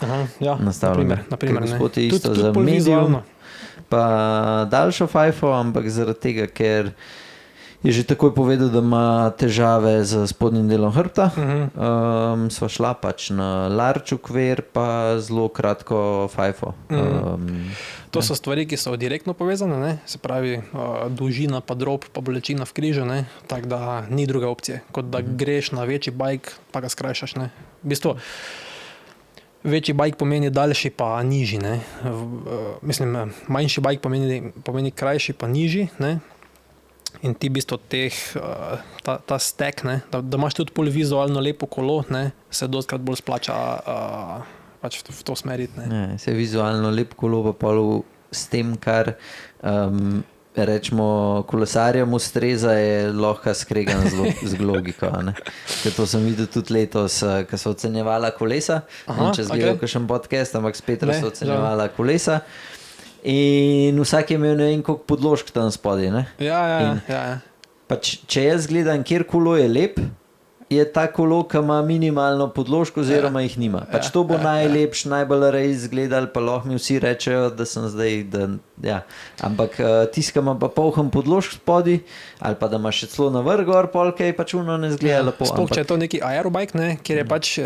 nastavljeno. Naprimer, gospod je isto za medium, pa daljšo fajfo, ampak zaradi tega, ker je že takoj povedal, da ima težave z spodnjim delom hrbta. Sva šla pač na large okvir, pa zelo kratko fajfo. To so stvari, ki so direktno povezane, ne? Se pravi, dolžina pa drop, pa bolečina v križu, ne? Tako da ni druge opcije, kot da greš na večji bike, pa ga skrajšaš, ne? V bistvu, večji bike pomeni daljši pa nižji, ne? Mislim, manjši bike pomeni krajši pa nižji, ne? In ti v bistvu ta stek, ne, da imaš tudi pol vizualno lepo kolo, ne, se dostkrat bolj splača pač v to smeriti. Ne, se vizualno lepo kolo pa pol s tem, kar rečemo kolesarjem ustreza, je lahko skregan z logiko. Ne. Ker to sem videl tudi letos, ko so ocenjevala kolesa, če zgledal kakšen podcast, ampak spet so ocenjevala kolesa. In vsak je imel ne vem koliko podložk tam spodaj, ne? Ja. Pač, če jaz gledam, kjer kolo je lep, je ta kolo, ki ima minimalno podložko, oziroma jih nima. Pač to bo najlepš, najbolj res izgledal, pa lahko mi vsi rečejo, da sem zdaj, Ampak tiskam pa polhem podložk spodaj, ali pa da ima še celo na vrh gor, polke je pač uno ne zgleda lepo. Sploh, če je to neki aerobike, ne, kjer je pač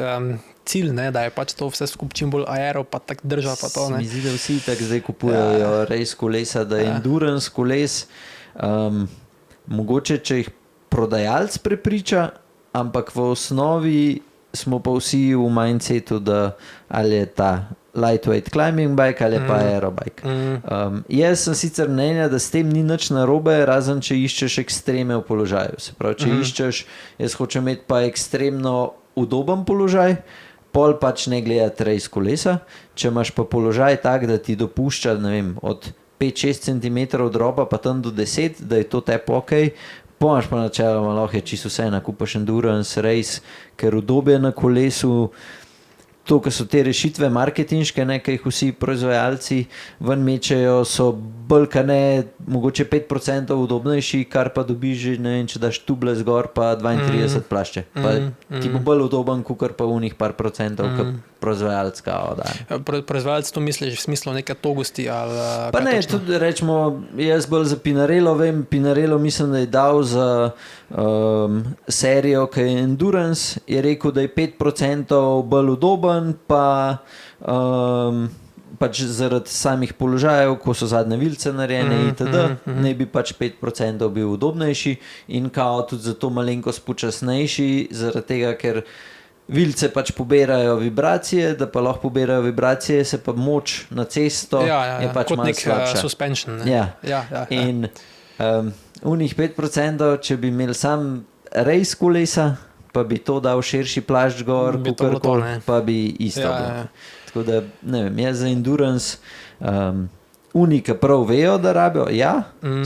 cilj, ne, da je pač to vse skup čim bolj aero, pa tak drža, pa to, ne. Mi zdi, da vsi tak zdaj kupujejo race kolesa, da je endurance koles, mogoče, če jih prodajalc prepriča, ampak v osnovi smo pa vsi v mindsetu, da ali je ta lightweight climbing bike ali je pa aerobike. Jaz sem sicer mnenja, da s tem ni nič narobe, razen če iščeš ekstreme v položaju. Se pravi, če iščeš, jaz hočem imeti pa ekstremno udoben položaj, pol pač ne gledati race kolesa. Če imaš pa položaj tak, da ti dopušča, ne vem, od 5-6 cm dropa pa tam do 10, da je to tepo okej, pomaš pa načeloma lahko je čisto vse, nakupaš endurance, race, ker udobje na kolesu, to, ko so te rešitve marketinške, ne, ki jih vsi proizvajalci ven mečejo, so bolj ka ne, mogoče 5% udobnejši, kar pa dobiš že, ne vem, če daš tuble zgor, pa 32 plašče. Pa ti bo bolj udoben, kakor pa unih par procentov, ki proizvajalec kao da. Proizvajalec to misliš v smislu neke togosti ali... Pa ne, tudi rečemo, jaz bolj za Pinarello vem, Pinarello mislim, da je dal za serijo, ki je endurance, je rekel, da je 5% bolj udoben, pa pač zaradi samih položajev, ko so zadnje vilce narejene itd., ne bi pač 5% bil udobnejši in kao tudi zato malenkost počasnejši, zaradi tega, ker vilce pač poberajo vibracije, da pa lahko poberajo vibracije, se pa moč na cesto je pač malo slabša. Kot nek suspension, ne? Ja. In unih 5%, če bi imeli sam race kolesa, pa bi to dal širši plašč gor, pa bi isto bilo. Tako da, ne vem, jaz za endurance unika prav vejo, da rabijo,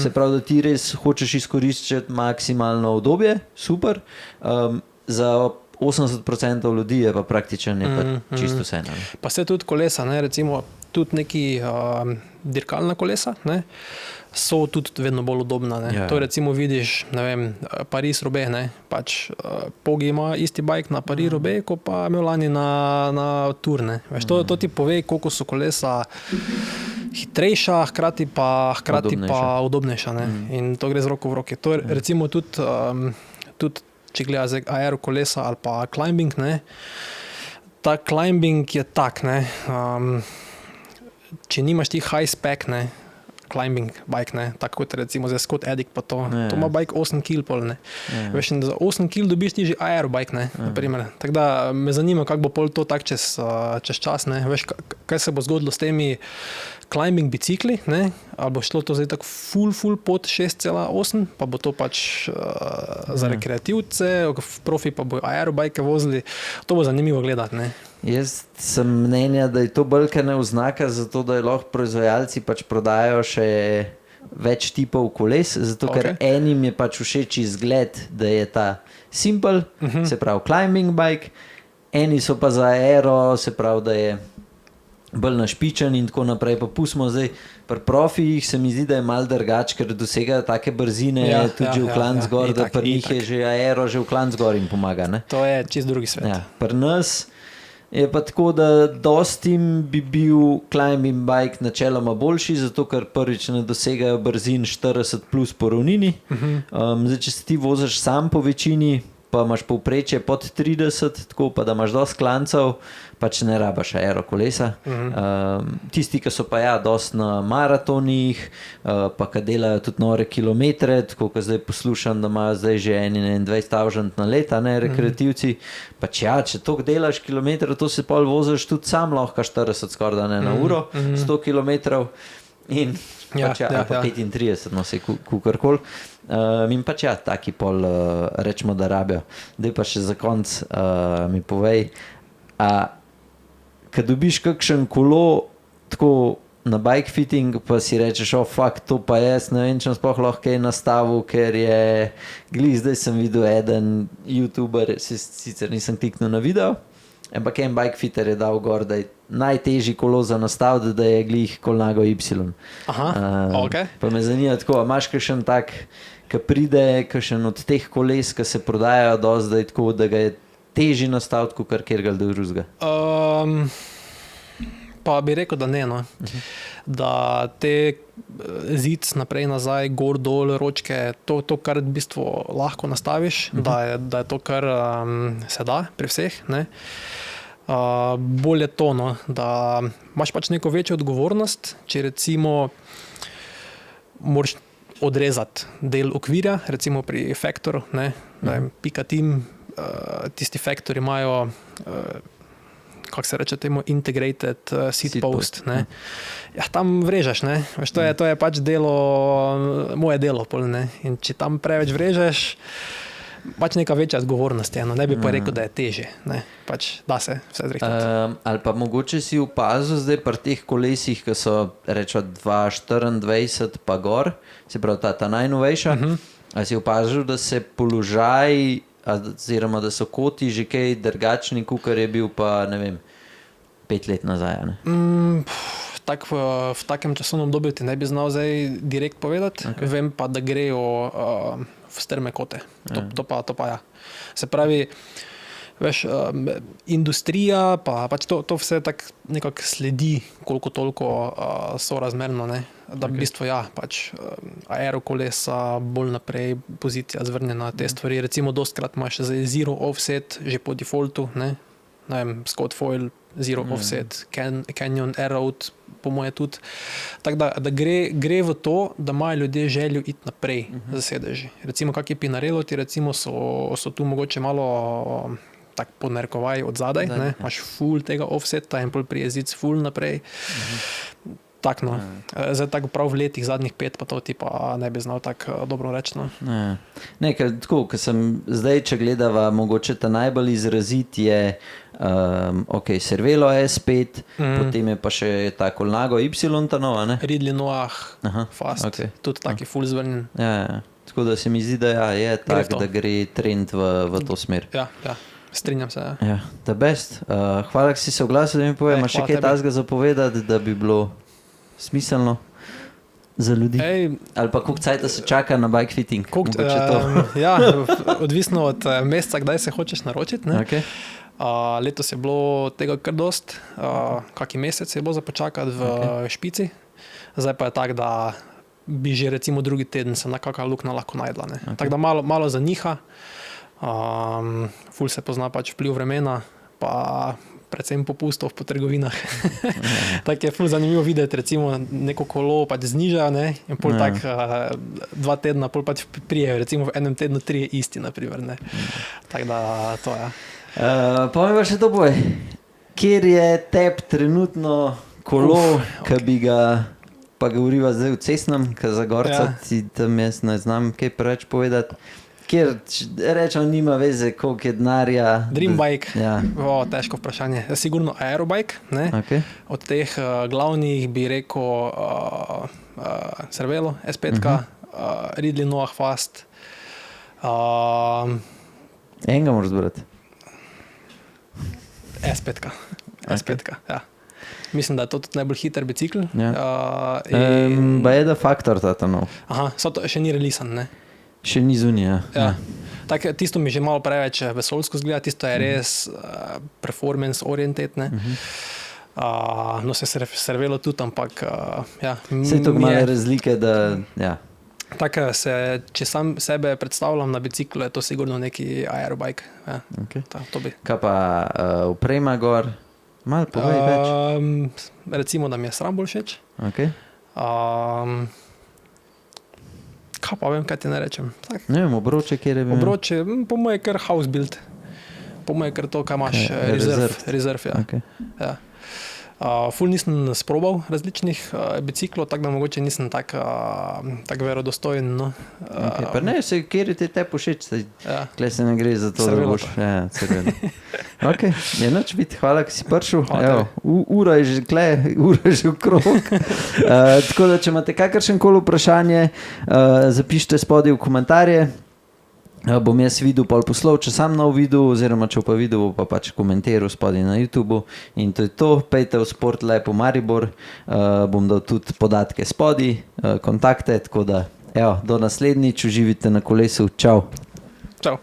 se pravi, da ti res hočeš izkoriščati maksimalno obdobje, super, za 80% ljudi je pa praktično pa čisto vse. Pa se tudi kolesa, ne, recimo tudi neki dirkalna kolesa, ne, so tudi vedno bolj udobna. Ne. Ja. To recimo vidiš, ne vem, Paris-Roubaix, ne, pač Poggi ima isti bike na Paris-Roubaix, ko pa imel lani na Tour, ne. Veš, to ti pove, koliko so kolesa hitrejša, hkrati pa udobnejša. Ne. In to gre z roko v roki. To je recimo tudi če gledaš aerokolesa ali pa climbing, ne, ta climbing je tak, ne, če nimaš ti high spec, ne, climbing bike, ne, tako kot recimo za Scott Edic pa to ima bike 8 kg pol, ne. Veš, za 8 kg dobiš ti že aerobike, ne, naprimer. Tako da me zanima, kako bo pol to tak čez čas, ne. Veš, kaj se bo zgodilo s temi climbing bicikli, ne, ali bo šlo to zdaj tako full pod 6,8, pa bo to pač za rekreativce, profi pa bo aerobike vozili. To bo zanimivo gledati, ne. Jaz sem mnenja, da je to bolj kaj ne oznaka, zato da je lahko proizvajalci pač prodajajo še več tipov koles, zato ker enim je pač všeč izgled, da je ta simple, se pravi climbing bike, eni so pa za aero, se pravi, da je bolj našpičen in tako naprej. Pa pustimo zdaj, pri profijih se mi zdi, da je malo drugače, ker dosegajo take brzine, tudi že v klanc gor, da pri njih je že aero, že v klanc gor jim pomaga. Ne? To je čist drugi svet. Ja, pri nas je pa tako, da dostim bi bil climbing bike načeloma boljši, zato ker prvič ne dosegajo brzin 40 plus po ravnini. Zdaj, če se ti voziš sam po večini, pa imaš povprečje pod 30, tako pa da imaš dosti klancev, pač ne rabaš aerokolesa. Tisti, ki so pa dosti na maratonih, pa ki delajo tudi nore kilometre, tako kot zdaj poslušam, da imajo zdaj že 21,000 na leta, ne, rekreativci. Pač če toliko delaš kilometrov, to se pol voziš tudi sam lahko 40 skoraj ne na uro, 100 kilometrov in pač pa 35, no se kukorkoli. In pač taki pol rečemo, da rabijo. Daj pa še za konc mi povej, kad dobiš kakšen kolo tako na bike fitting, pa si rečeš, to pa jaz ne vem, če sploh lahko kaj nastavil, ker je zdaj sem videl eden youtuber, sicer nisem kliknil na video, ampak en bike fitter je dal gor, da je najtežji kolo za nastaviti, da je glih Colnago Y. Pa me zanima tako, a imaš kakšen tak, ki pride, kakšen od teh koles, ki se prodajajo dosti, da je tako, da ga je težji nastaviti, kot kjerkoli drugega? Pa bi rekel, da ne, no. Da te zic naprej, nazaj, gor, dol, ročke, to kar v bistvu lahko nastaviš, da je to kar se da pri vseh, ne. Bolj je to, no, da imaš pač neko večjo odgovornost, če recimo moraš odrezati del okvirja, recimo pri Factoru, ne, Pika Team, tisti Factori imajo kako se reče temu, integrated seat post, ne. Ja, tam vrežeš, ne. Veš, to je pač delo, moje delo pol, ne. In če tam preveč vrežeš, pač neka večja odgovornost je, no. Ne bi pa rekel, da je težje, ne. Pač da se vse zrihtati. Ali pa mogoče si opazil zdaj pri teh kolesih, ki so rečo 2,24 pa gor, se pravi ta najnovejša, ali si opazil, da se položaj oziroma da so koti že kaj drugačni, kakor je bil pa, ne vem, 5 let nazaj, ne? V takem časovnem obdobju ti ne bi znal zdaj direkt povedati, vem pa, da grejo v strme kote. To pa ja. Se pravi, veš, industrija, pa pač to vse tako nekako sledi, koliko toliko sorazmerno, ne. Da v bistvu pač aerokolesa, bolj naprej, pozicija zvrnjena, te stvari. Recimo dostkrat imaš zero offset že po defaultu, ne. Ne vem, Scott Foil, zero offset, Canyon Aeroad, po moje tudi. Tako da gre v to, da imajo ljudje željo iti naprej za sedeži. Recimo, kak je Pinarello, ti recimo so tu mogoče malo tak podnarekovaj od zadaj, ne. Imaš full tega offseta in pol prije zic full naprej. Tak, no. Zdaj tako prav v letih zadnjih 5, pa to ti pa ne bi znal tako dobro reči. No. Ne, tako, ko sem zdaj, če gledava, mogoče ta najbolj izrazit je Cervelo S5, potem je pa še ta Colnago Y ta nova, ne? Ridley Noah, Fast, tudi taki full zvrnjen. Ja. Tako da se mi zdi, da je tak, da gre trend v to smer. Ja. Strinjam se. Ja, the best. Hvala, da si se oglasil, da mi povem, imaš še kaj tasga zapovedati, da bi bilo smiselno za ljudi? Ali pa koliko cajta se čaka na bike fitting? Ja, odvisno od meseca, kdaj se hočeš naročiti. Ne? Okay. Letos je bilo tega kar dost, kaki mesec je bilo za počakati v Špici. Zdaj pa je tak, da bi že recimo drugi teden se nekakva luknja lahko najdla. Okay. Tako da malo zaniha. Ful se pozna pač vpliv vremena, pa predvsem popustov po trgovinah. Tako je ful zanimivo videti, recimo neko kolo pač znižajo, ne? In pol tak 2 tedna pol pač prijejo, recimo v enem tednu 3 isti, naprimer, ne? Tako da to je. Pa mi pa še to boj, kjer je teb trenutno kolo, ki bi ga, pa govoriva zdaj v cestnem, ki za Gorca ti tam jaz ne znam kaj preveč povedati, kjer rečem nima veze, koliko je denarja. Dream bike, težko vprašanje. Sigurno aerobike, ne? Okay. Od teh glavnih bi rekel Cervelo S5, Ridley Noah Fast. Enega moraš zbrati. S5, ja. Mislim, da je to tudi najbolj hiter bicikl. Ba je da Faktor ta nov. Še ni releasan, ne? Še ni zunija. Ja. Tak, tisto mi že malo preveč vesoljsko zgleda, tisto je res performance oriented, ne? No se Cervelo tudi, ampak Saj to male razlike, da Tako če sam sebe predstavljam na biciklu, je to sigurno neki aerobike. Ja. Okay. To bi. Kaj pa oprema gor? Malo povej več. Recimo, da mi je SRAM bolj všeč. Okay. Kaj pa vem, kaj ti ne rečem. Tak. Ne vem, obroče, kjer je bil? Obroče, po moje kar house build. Po moje kar to, kaj imaš, reserve, ja. Okay. Ja. Ful nisem sprobal različnih biciklov, tako da mogoče nisem tak verodostojen. No. Pa ne, kjer je te všeč, tukaj se ne gre za to, da boš. Cervelo. Ok, je noč biti, hvala, ki si prišel. Ura je že okrog. Tako da, če imate kakršenkoli vprašanje, zapišite spodaj v komentarje. Bom jaz videl pol poslov, če sam nov videl, oziroma če pa videl, pa pač komentiral spodaj na YouTube. In to je to, pejte v Sport Lab v Maribor, bom dal tudi podatke spodaj, kontakte, tako da, do naslednjič, uživite na kolesu, čau. Čau.